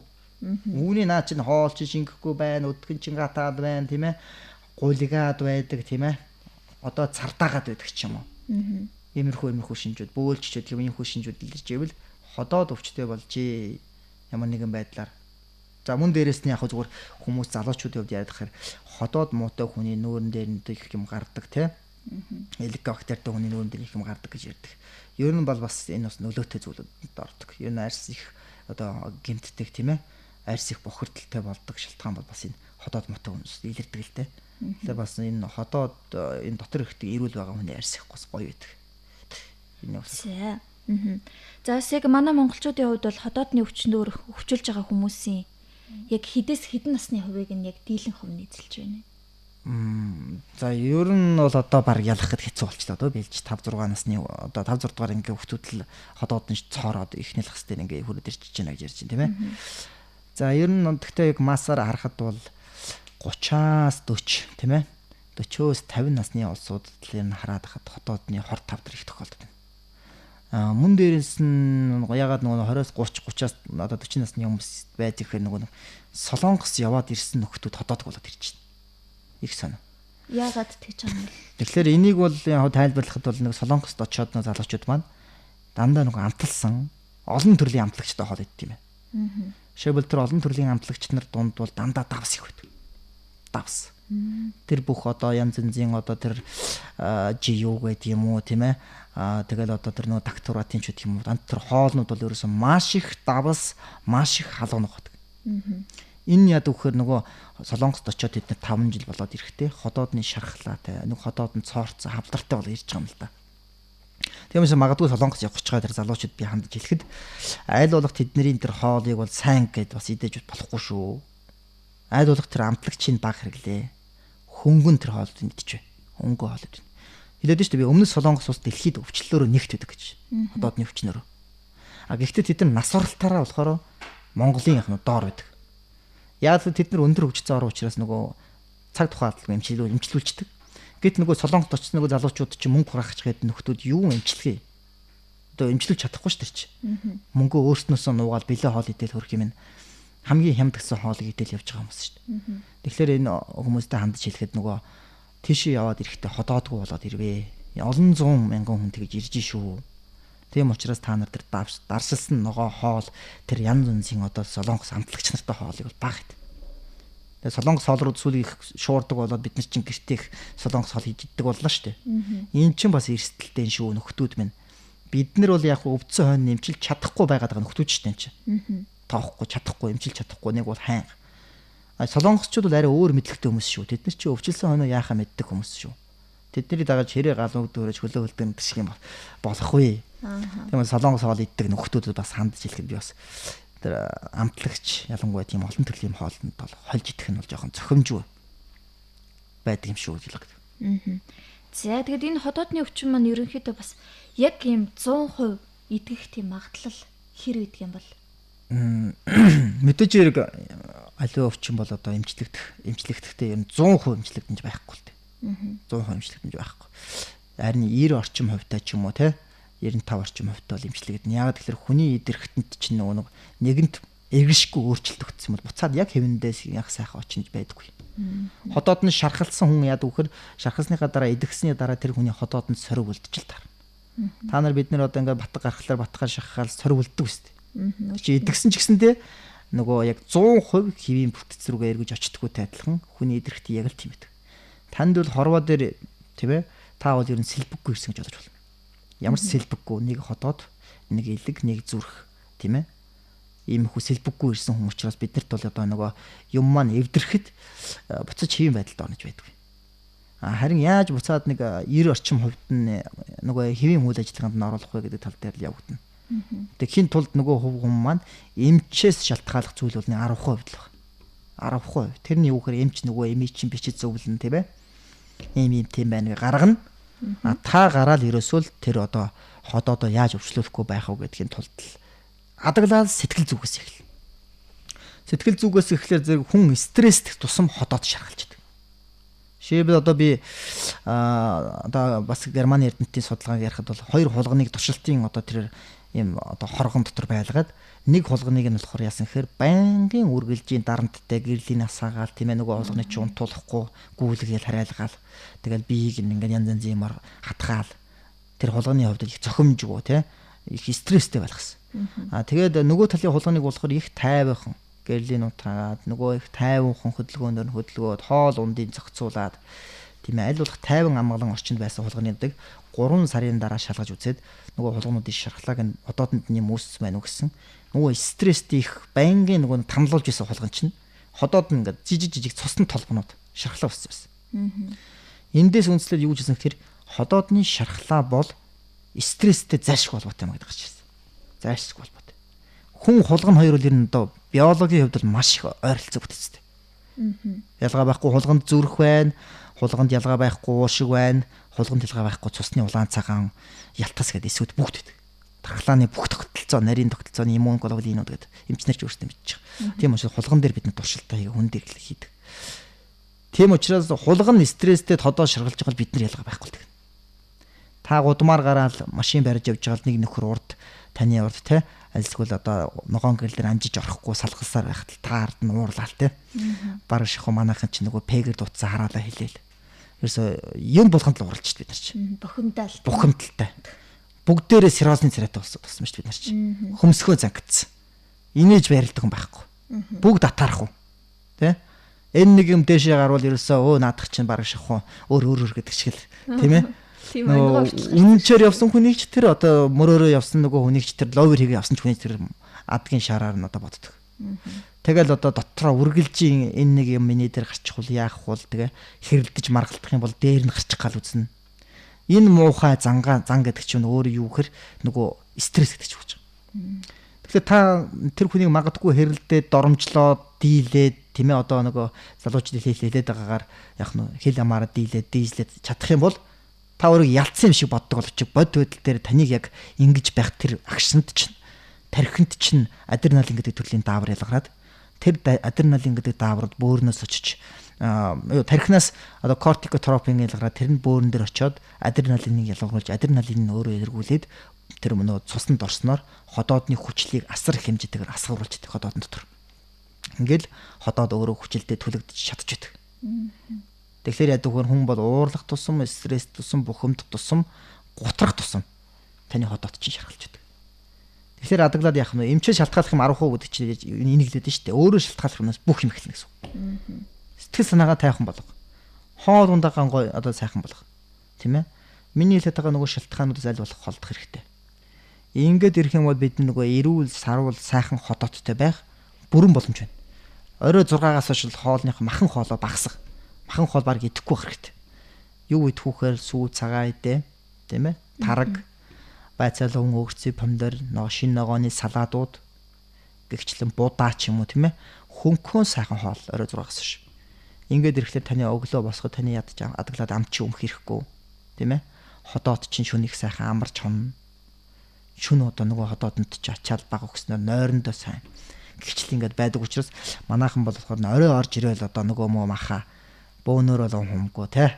Speaker 3: Үүний наа чинь хоолчин шингэхгүй байна, өдгөн чин гатаад байна тийм ээ. Гулигаад байдаг тийм ээ. Одоо цардаагаад байдаг ч юм уу. Иймэрхүү шинжүүд, бөөлччүүд юм иймэрхүү шинжүүд илэрж ивэл ходоод өвчтэй болжээ. Ямар нэгэн байдлаар. За мөн дээрээс нь яг зүгээр хүмүүс залуучуудын хувьд яриад хахаар ходоод муутай хүний нүүрэн дээр нь их юм гардаг тийм. Эликобактертэй хүний нүүрэн дээр их юм гардаг гэж ярьдаг. Ер нь бол бас энэ бас нөлөөтэй зүйлүүд ордог. Ер нь арьс их одоо гэмтдэг тийм ээ. Арьс их бохирдолтой болдог шалтгаан бол бас энэ ходоод муутай хүмүүс илэрдэг л дээ. Тэгэхээр бас энэ ходоод энэ дотор ихтэй эрүүл байгаа хүний арьс их гос гоё байдаг. Энэ бас.
Speaker 2: За яг манай монголчуудын хувьд бол ходоодны өвчнөөр өвчүүлж байгаа хүмүүсийн яг хэдээс хэдэн насны хувийг нь яг дийлэн хувь нийцэлж байна.
Speaker 3: За ер нь бол одоо баг ялах гэд хэцүү болчихлоо дөө бэлж 5 6 насны одоо 5 6 дугаар ингээ хүүхдүүд л ходоод нь цоороод ихнэл хэстэй ингээ хүрээд ирчихэж байна гэж ярьж байна тийм ээ. За ер нь гэхдээ яг массаар харахад бол 30-аас 40 тийм ээ. 40-оос 50 насны улсуудад л хараад хахад ходоодны хор тавдар их тохиолддог. Мөн дээрээс нь ягаад нөгөө 20-оос 30-30-аас одоо 40 насны хүмүүс байж ихээр нөгөө Солонгос яваад ирсэн нөхдүүд ходоодг болоод ирж байна. Их сонио.
Speaker 2: Яагаад тэгж байгаа юм бэ? Тэгэхээр
Speaker 3: энийг бол яг тайлбарлахад бол нэг Солонгост очиод нэг залуучууд маань дандаа нөгөө амталсан олон төрлийн амтлагчтай хоол идэх юм байна. Жишээлбэл тэр олон төрлийн амтлагч нар дунд бол дандаа давс их байдаг. Давс. Тэр бүх одоо янз янзын одоо тэр жиюг гэдэг юм уу тийм ээ. Тэгэл одоо тэр нөгөө докторатын ч гэх юм уу. Тэр хоолнууд бол ерөөсөн маш их давс, маш их халуунах байдаг. Энэ яд өгөхөр нөгөө Солонгост очиод бид нар 5 жил болоод ирэхдээ ходоодны шархлаатай нэг ходоод нь цоорцсон хавдартай бол ирж байгаа юм л да. Тиймээс магадгүй Солонгос явах гэж байгаа тэр залуучууд би хандж хэлэхэд айл болох тэдний тэр хоолыг бол сайн гэд бас идэж болохгүй шүү. Айл болох тэр амтлагчийн баг хэрэглээ. Хөнгөн тэр хоолыг идэж бай. Хөнгөн хоолыг. Хэлээд нь шүү дээ би өмнө Солонгос ус дэлхийд өвчлөлөөрөө нэгт байдаг гэж. Ходоодны өвчнөөрөө. Гэхдээ тэд нар нас оролтаараа болохоор Монголын яг нь доор байдаг. Яг тэд нар өндөр хөгжсөн орон учраас нөгөө цаг тухайд эмчилүүлждэг. Гэт нөгөө Солонгост очсон нөгөө залуучууд чинь мөнгө хураах гээд нөхдүүд юу эмчилгээ. Одоо эмчилүүлж чадахгүй шүү дээ чи. Мөнгөө өөрснөөсөө нуугаад бэлээ хоол идэл хөрөх юм. Хамгийн хямд гэсэн хоолыг идэл явж байгаа хүмүүс шүү дээ. Тэгэхээр энэ хүмүүстэй хандж хэлэхэд нөгөө тийшээ яваад ирэхдээ ходоодгүй болоод ирвэ. Олон зуун мянган хүн тэгж ирж шүү. Тийм учраас та нар тэр даршилсан ногоо хоол тэр янз бүрийн одоо Солонгос амтлагч нартай хоолыг бол баг хэд. Тэгээ Солонгос хоол руу сүүл их шуурдаг болоод бид нар чинь гэртээ их Солонгос хоол хийж иддэг боллоо шүү дээ. Энэ чинь бас эрсдэлтэй шүү нөхдүүд минь. Бид нар бол яг өвдсөн хойно нэмчилж чадахгүй байгаад байгаа нөхдүүд шүү дээ чинь. Тоохгүй чадахгүй эмчилж чадахгүй нэг бол хайнга. Солонгосчууд бол арай өөр мэдлэгтэй хүмүүс шүү. Тэд нар чинь өвчлсөн хойно яахаа мэддэг хүмүүс шүү. Тэдний дагаж хэрэг галууд дөрөж хөлөө хөлдөн гэх юм болохгүй. Тэгмээ Солонгос хоол иддэг нөхдүүд бас хандж хэлэхэд би бас тэр амтлагч ялангуяа тийм олон төрлийн хоолнд бол хольж идэх нь бол жоохон цохимжгүй байдаг юм шүү гэж хэлдэг.
Speaker 2: За тэгэд энэ ходоодны өвчин маань ерөнхийдөө бас яг ийм 100% идэх тийм магадлал хэр байдаг юм бол
Speaker 3: мэдээж хэрэг аливаа өвчин бол одоо эмчлэгдэхтэй юм 100% эмчлэгдэж байхгүй л дээ. 100% эмчлэгдэж байхгүй. Харин 90 орчим хувьтай ч юм уу те 95 орчим хувьтай бол эмчлэгдэнэ. Яагаад тэгэхээр хүний идэрхтэнд чинь нөгөө нэгэнт эргэшгүй өөрчлөлт өгсөн бол буцаад яг хэвэндээс яг сайхан очиж байдаггүй. Ходоод нь шархалсан хүн яад үхэр шархалсныхаа дараа идэгсний дараа тэр хүний ходоодонд сориг үлдчихэл таар. Та нар бид нар одоо ингээ батг гарахлаар батгаар шахахаар сориг үлддэг үстэй. Чи идэгсэн ч гэсэндээ нөгөө яг 100% хэвийн бүтц рүүгээ эргэж очтгоотой адилхан хүний идэрхт яг л тийм байдаг. Танд бол хорвоо дээр тийм ээ та бол ер нь сэлбэггүй ирсэн гэж бодож байна. Ямар ч сэлбэггүй нэг ходоод, нэг элэг, нэг зүрх тийм ээ. Ийм их сэлбэггүй ирсэн хүн учраас биднэрт бол одоо нөгөө юм маань эвдрэхэд буцаж хэвийн байдалд орнож байдаг. Харин яаж буцаад нэг 90 орчим хувьд нь нөгөө хэвийн үйл ажиллагаанд нь оруулах вэ гэдэг тал дээр л явагдана. Тэгэхин тулд нөгөө хүн маань эмчээс шалтгааллах зүйл бол 10% л байна. 10%. Тэрний юу гэхээр эмч нөгөө эмийн чинь бичиж зөвлөн тийм ээ. Ийм тийм байна гэж гаргана. Та гараал ерөөсөө тэр одоо ходоодоо яаж өвчлүүлэхгүй байх вэ гэдгийн тулд адаглаад сэтгэл зүгээс эхэл. Сэтгэл зүгээс эхлэхээр зэрэг хүн стресст тусам ходоод шаргалж идэг. Жишээлбэл одоо би одоо бас Германы эрдэмтдийн судалгааг ярихад бол хоёр хулганыг туршилтын одоо тэр ийм одоо хоргон дотор байлгаад нэг хулганыг нь болохоор яасан гэхээр байнгын үргэлжийн дарамттай гэрлийн асаагаал тийм ээ нөгөө хулганы ч унтуулахгүй гүйлгээл харайлгаал тэгэл биеийг ингээд янз янзын юмар хатгаал тэр хулганы хувьд их зохимжгүй тийм их стресстэй болгосон. Тэгээд нөгөө талын хулганыг болохоор их тайван гэрлийн утаагаад нөгөө их тайванхан хөдөлгөөнөөр хөдөлгөөд хоол ундын зохицуулаад тийм ээ аль болох тайван амгалан орчинд байсан хулгануудыг 3 сарын дараа шалгаж үзээд нөгөө хулгануудын шархлааг нь одоодонд нь юм үүссэн байна уу гэсэн нөгөө стресст их байнгын нөгөө тамлуулж исэн хулган чинь ходоод нь ингээд жижиг цусны толгонууд шархлаа үүссэн байсан. Эндээс үндэслээд юу гэсэн гэхээр ходоодны шархлаа бол стресстэй зайлшгүй холбоотой юм гэдэг чинь. Зайлшгүй холбоотой. Хүн хулган хоёр бол ер нь одоо биологийн хувьд бол маш их ойролцоо бүтцтэй. Ялгаа байхгүй хулганд зүрх байна, хулганд ялгаа байхгүй уушиг байна, хулганд ялгаа байхгүй цусны улаан цагаан ялтас гэдэг эсвүүд бүгд байдаг. Тархлааны бүх тогтолцоо, нарийн тогтолцооны иммуноглобулинууд гэдэг эмчнэр ч өөрсдөө мэдчих. Тийм учраас хулган дээр бид туршилтаа хийх хүн дээр хийдэг. Тийм учраас хулган стресстэй ходоо шаргалж байгаа бид нар ялгаа байхгүй л. Та гудмаар гараад машин барьж явж байгаа нэг нөхөр урд таны урд те альсгүй л одоо ногоон гэрэл дээр амжиж орохгүй салгасаар байхад та ард нь уурлаа те. Бараг шиху манайхан ч нөгөө пэгэр дутсан хараалаа хэлээл. Ерөөсө юм болгонд л уралж бид нар чи. Бухимдалтай. Бүгдээрээ серозны царайтай болсон шүү дээ бид нар чи. Хөмсгөө зангидсан. Инээж байрладаг хүн байхгүй. Бүгд атаарах уу. Тэ? Энэ нэг юм дээшээ гарвал ерөөсөө наадах чинь бараг шиху өөр гэдэг шиг л тийм ээ. Тийм ээ. Үнчээр явсан хүнийг ч тэр одоо мөрөөрөө явсан нөгөө хүнийг ч тэр ловер хийгээ явсан ч хүнийг тэр адгийн шараар нь одоо боддог. Тэгэл одоо дотроо үргэлжийн энэ нэг юм миний дээр гарчих бол яах вэ тэгээ хэрэлдэж маргалдах юм бол дээр нь гарчих гал үзнэ. Энэ муухай зан гэдэг чинь өөрөө юу гэхээр нөгөө стресс гэдэг ч үг. Тэгэхээр та тэр хүнийг магадгүй хэрэлдээд доромжлоод дийлээд тийм ээ одоо нөгөө залуучдын хэлээд байгаагаар яг нь хэл амаараа дийлээд дийжлээд чадах юм бол та өөрийг ялцсан юм шиг боддог боловч бод байдал дээр таныг яг ингэж байх тэр агшинд чинь тархинд чинь адреналин гэдэг төрлийн даавар ялгараад тэр адреналин гэдэг дааврууд бөөрнөөс очиж тархинаас одоо кортикотропин ялгараад тэр нь бөөрөн дээр очиод адреналиныг ялгаруулж адреналин нь өөрөө эргүүлээд тэр нөө цуснд орсноор ходоодны хүчлийг асар хэмжээтэйгээр асгаруулж идэг ходоодн дотор. Ингээл ходоод өөрөө хүчлдээ түлэгдэж чадчихдаг. Тэгэхээр яд өгөр хүн бол уурлах тусам, стресс тусам, бухимдах тусам, гутрах тусам таны ходоод чинь шаргалж идэг. Тэгэхээр адаглаад яах вэ? Эмчээс шалтгааллах юм 10% гэдэг чинь энийг л дэдэн шүү дээ. Өөрөө шалтгааллах юмнаас бүх юм эхэлнэ гэсэн үг. Сэтгэл санаагаа тайхан болго. Хоол ундаагаа гоё одоо сайхан болго. Тийм ээ? Миний хэлээд байгаа нөгөө шалтгаануудаас аль болох холдох хэрэгтэй. Ингээд ирэх юм бол бид нөгөө эрүүл, сарвал, сайхан ходоодтой байх бүрэн боломж байна. Орой 6-аас хойш хоолных махан хоолоо багасгах. Махан хоол баг идэхгүй байх хэрэгтэй. Юу идэхүүхээр сүү цагаа идэ, тийм ээ? Тараг, байцаалгын өгцөй помидор, шин ногооны салаадууд, гэгчлэн будаа ч юм уу, тийм ээ? Хөнхөн сайхан хоол орой 6-аас хойш. Ингээд ирэхлээр таны өглөө босгоход таны ядаж адаглаад амч өмх хэрэггүй, тийм ээ? Ходоод чинь шүнийг сайхан амарч хонно. Шүн одоо нөгөө ходоодонд ч ачаал баг өгснөөр нойрондоо сайн. Гэгчл ингээд байдаг учраас манайхан болохоор орой орж ирээл одоо нөгөө мөө маха бөөнөр болон хумгүй те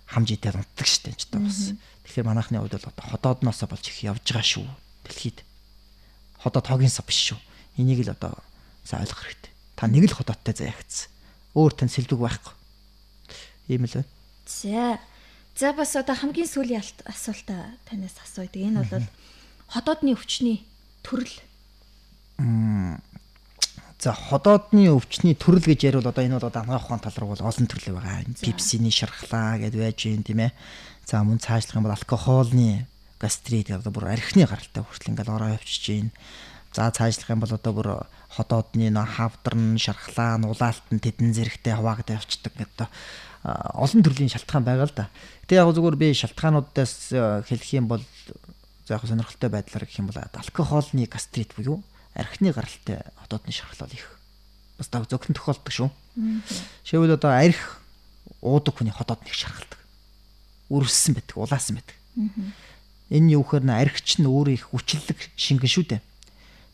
Speaker 3: хамжитэй унтдаг штэ ч гэдэг бас. Тэгэхээр манайхны хувьд бол одоо ходоодноосоо болж их явж байгаа шүү. Дэлхийд. Ходоод хогийн сав биш шүү. Энийг л одоо сайн ойлгох хэрэгтэй. Та нэг л ходоодтай заягдсан. Өөр тань сэлбэг байхгүй. Ийм л байна.
Speaker 2: За бас одоо хамгийн сүүлийн асуулт танаас асууя. Энэ бол ходоодны өвчний төрөл.
Speaker 3: За ходоодны өвчний төрөл гэж ярил одоо энэ бол одоо амгаах ухаан тал руу бол олон төрлөө байгаа. Пепсины шархлаа гэдээ байж юм тийм ээ. За мөн цаашлах юм бол алкогольны гастрит одоо бүр архины гаралтай хүртэл ингээл ороо явчихж байна. За цаашлах юм бол одоо бүр хотоодны хавдарн, шархлаа, улаалтан тэдэн зэрэгтэй хаваагд явцдаг гэдэг олон төрлийн шалтгаан байгаа л да. Гэтэ яг зүгээр би шалтгаануудаас хэлэх юм бол за яг сонирхолтой байдлаар гэх юм бол алкогольны гастрит буюу архины гаралтай хотоодны шархлал их бас зөвхөн тохиолддог шүү. Жишээлбэл одоо арх уудаг хүний хотоод нэг шархалдаг. Үрссэн байдаг, улаасан байдаг. Энэ юу гэхээр архич нь өөрөө их хүчлэг шингэн шүү дээ.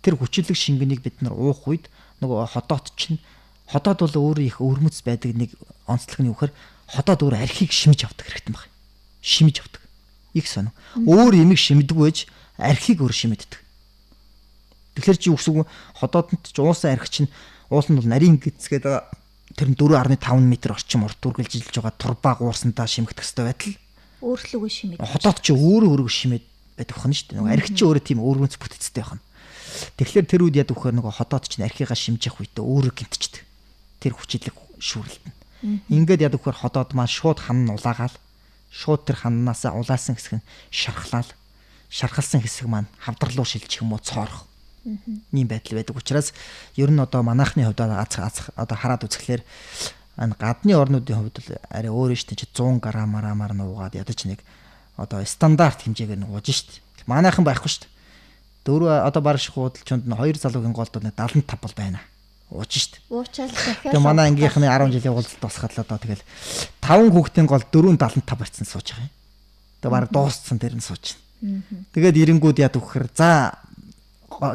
Speaker 3: Тэр хүчлэг шингэнийг бид нар уух үед нөгөө хотоод бол өөрөө их өвөрмөц байдаг нэг онцлог нь юу гэхээр хотоод өөрөө архийг шимж авдаг хэрэгтэй байна. Шимж авдаг. Их сонин. Өөр имийг шимдэггүй байж архийг өөр шимэддэг. Тэгэхээр чи үгсгүй хотоодд ч уусан архич нь уулын бол нарийн гисгээд тэр нь 4.5 м орчим урт үргэлжилж байгаа турбаа гуурсандаа шимэгдэх хэрэгтэй байтал
Speaker 2: өөрчлөгөө шимээд.
Speaker 3: Хотоод ч өөрөө шимээд байдаг байна шүү дээ. Нөгөө архич өөрөө тийм өвөрмөц бүтцтэй байна. Тэгэхээр тэр үед яд вөхөр нөгөө хотоод ч архигаа шимжих үедээ өөрөө гинтчдэг. Тэр хүчлэг шүүрэлтэн. Ингээд яд вөхөр хотоод маань шууд хан нь улаагаал шууд тэр ханнаасаа улаасан хэсэг нь шархалсан хэсэг маань хавдралуу шилжих юм уу цоорох. Ийм байдал байдаг учраас ер нь одоо манайхны хувьд одоо хараад үзэхлээр гадны орнуудын хувьд л арай өөр шүү дээ 100 грамаар нуугаад ядаж нэг одоо стандарт хэмжээгээр нууж шүү дээ. Манайхан байхгүй шүү дээ. Дөрөв одоо бараг шиг худалчунд нь 2 залуугийн голд 75 бол байна. Ууж шүү дээ.
Speaker 2: Уучаал дахиад.
Speaker 3: Тэгээ манай ангийнхны 10 жилийн уулзалт босгоод л одоо тэгэл 5 хүүхдийн гол 475 барьсан сууж байгаа юм. Тэгээ бараг дууссан тэр нь сууж байна. Тэгээд эренгүүд яд өгөхөр за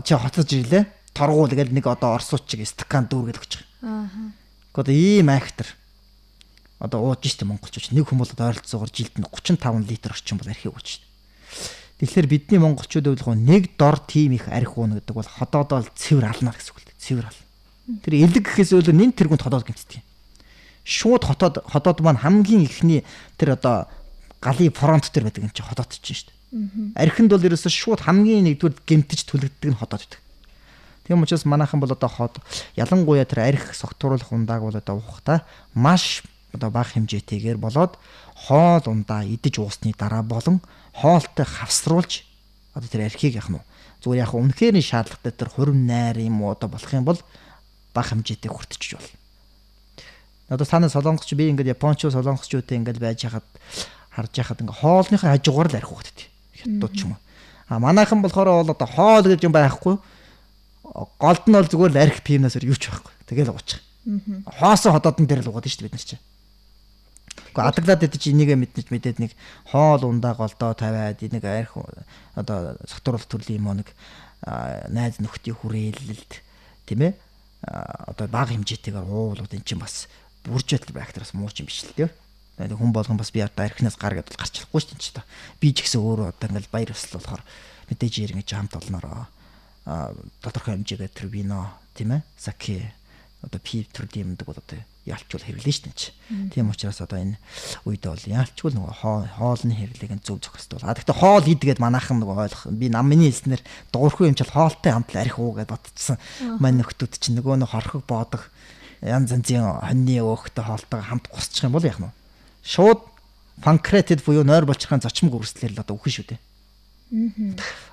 Speaker 3: чи хотож ирлээ. Торгуул тэгэл нэг одоо орсууч чиг стакан дүүргэл өгч байгаа. Гэхдээ ийм актер одоо ууж штэ монголчууд нэг хүн бол ойролцоогоор жилд нь 35 литр орчим бол архийг ууж штэ. Тэгэхээр бидний монголчууд бол нэг дор тим их арх уuna гэдэг бол ходоодоо цэвэр алнаар гэсэн үг л цэвэр ал. Тэр элэг гэхээс өөр нэн тэргүнд ходоод гэмтдэг. Шууд ходоод маань хамгийн ихний тэр одоо галын фронт төр байдаг юм чи ходоод чинь штэ. Архинд бол ерөөсө шууд хамгийн нэгдүгээр гэмтэж түлэгддэг нь ходоод байдаг. Тийм учраас манайхан бол одоо ялангуяа тэр арх согтууруулах ундааг бол одоо уухта маш одоо бага хэмжээтэйгээр болоод хоол ундаа идэж уусны дараа болон хоолтой хавсруулж одоо тэр архийг яах нь зүгээр яг үнэхээр шаардлагатай тэр хурим найр юм уу одоо болох юм бол бага хэмжээтэй хүртэж болно. Одоо санаа солонгосч би ингээд японч солонгосчуудтай ингээд байж хахад харж яхад ингээд хоолныхаа хажуугаар л арх уухтай. Хятад ч юм уу. А манайхан болохоор бол одоо хоол гэж юм байхгүй. Голд нь бол зүгээр л арх пимнаас юу ч байхгүй. Тэгэл уучих. Хоосон ходоодн дээр л уугаад шүү дээ бид нар чинь. Гэхдээ адаглаад идэж энийгээ мэдээд нэг хоол ундаа голдоо тавиад нэг арх одоо согтууруулах төрлийн юм нэг найз нөхдийн хүрээлэлд тийм ээ одоо бага хэмжээтэйгээр уулууд эн чинь бас бүржээл байхтараас мууч юм биш л тийм. Хүн болгон бас би одоо архинаас гар гэдэл гарч чадахгүй шүү дээ чи та. Би ч гэсэн өөрөө одоо ингээл баяр ёслол болохоор мэдээж иргэж хамт олноороо тодорхой хэмжээгээр тэр вино тийм ээ саке одоо пив төрлийн юмдаг бол одоо ялчгүй хэрэглэн шүү дээ чи. Тийм учраас одоо энэ үед бол ялчгүй нөгөө хоолны хэрэглээг зөв зохистой бол. Гэхдээ хоол идгээд манайхан нөгөө ойлгох. Би намны хэлснээр дуурхуу юм чил хоолтой хамт арх уу гэж бодчихсон. Мань нөхдүүд чинь нөгөө нэг хорхог боодох янз янзын хоньны өөхтэй хоолтойгоо хамт гусчих юм бол яах нь шууд панкреатит буюу нойр болчихын зочмог үрслэлээр л одоо үхэн шүү дээ.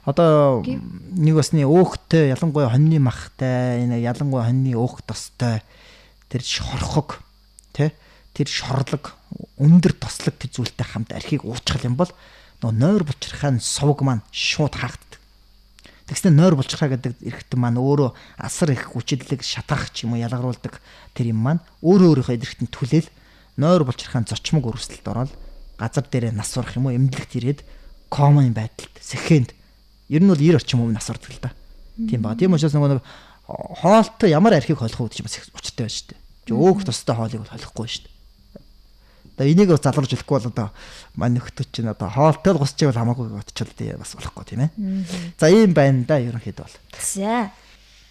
Speaker 3: Одоо нэг басны өөхтэй ялангуяа хоньны махтай энэ ялангуяа хоньны өөх тостой тэр шорхог тий тэр шорлог өндөр тослог тэр зүйлтэй хамт архийг уучрах юм бол нөгөө нойр булчирхайн сувг маань шууд хаагддаг. Тэгснэ нойр булчирхаа гэдэг эрхтэн маань өөрөө асар их хүчидлэг шатаах ч юм уу ялгаруулдаг тэр юм маань өөрийнхөө эрхтэн түлээл нойр булчирхайн зочмог үрсэлд ороод газар дээрээ нас урах юм уу эмнэлэгт ирээд комын байдалд сэхэнд ер нь бол 90 орчим өмнө нас ордог л да. Тийм ба. Тийм учраас нөгөө хоолтой ямар архийг холих уу гэж бас учиртай байна шүү дээ. Өөх тустай хоолыг бол холихгүй шүү дээ. Одоо энийг бас залруулж хэлэхгүй бол одоо мань нөхдөд чинь одоо хоолтой л гусчих бол хамаагүй бодчихвол тий бас болохгүй тийм ээ. За ийм байна да ерөнхийдөө бол.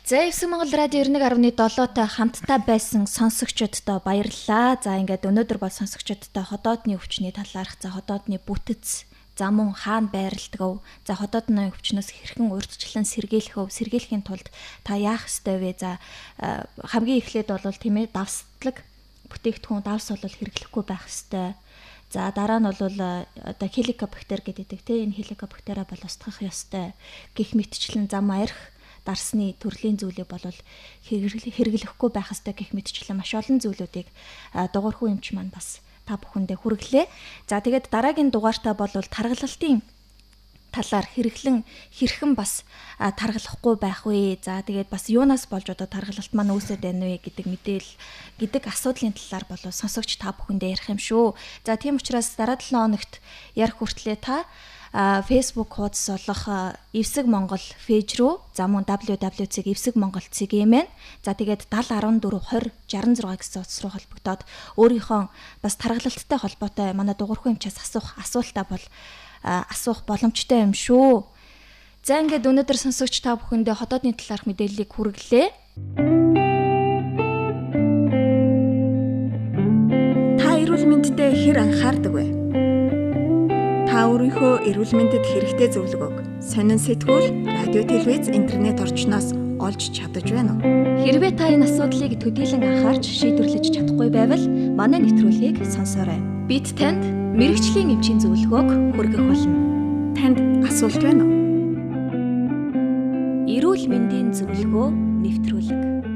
Speaker 2: За Эвсэг Монгол радио 91.7-той хамтдаа байсан сонсогчдод баярлалаа. За ингээд өнөөдөр бол сонсогчдод ходоодны өвчний талаарх за ходоодны бүтэц за мөн хаана байрладаг вэ? За ходоодны өвчнөөс хэрхэн урьдчилан сэргийлэхийн тулд та яах ёстой вэ? За хамгийн эхлээд бол тийм ээ давслаг бүтээгдэхүүн давс бол хэрэглэхгүй байх ёстой. За дараа нь бол одоо хеликобактер гэдэг те энэ хеликобактераа бол устгах ёстой. Гэх мэтчлэн зам аярх дарсны төрлийн зүйлийг бол хэрэглэхгүй байх ёстой гэх мэтчлэн маш олон зүйлүүдийг дугуйрхүү эмч маань бас та бүхэндээ хүргэлээ. За тэгээд дараагийн дугаартаа бол таргалалтын талаар хэрхэн бас таргалахгүй байх вэ? За тэгээд бас юунаас болж одоо таргалалт маань үүсээд байна вэ гэдэг асуудлын талаар бол сонсогч та бүхэндээ ярих юм шүү. За тийм учраас дараа 7 хоногт ярих хүртлээр та Facebook хуудас болох Эвсэг Монгол пэйж рүү за мөн www.evsegmongol.cg-ийн за тэгээд 70 14 20 66 гэсэн утас руу холбогдоод өөрийнхөө бас таргалалттай холбоотой манай дугуйрхүү эмчээс асуух асуултаа бол асуух боломжтой юм шүү. За ингээд өнөөдөр сонсогч та бүхэндээ хотоодны талаарх мэдээллийг хүргэлээ.
Speaker 1: Та эрүүл мэндэд хэр анхаардаг вэ? Та өөрийнхөө эрүүл мэндэд хэрэгтэй зөвлөгөөг сонин сэтгүүл, радио, телевиз, интернет орчноос олж чадаж байна уу?
Speaker 2: Хэрвээ та энэ асуудлыг төдийлөн анхаарч шийдвэрлэж чадахгүй байвал манай нэвтрүүлгийг сонсоорой. Бид танд мэрэгжлийн эмчийн зөвлөгөөг хүргэх болно.
Speaker 1: Танд асуулт байна уу?
Speaker 2: Эрүүл мэндийн зөвлөгөө нэвтрүүлэг.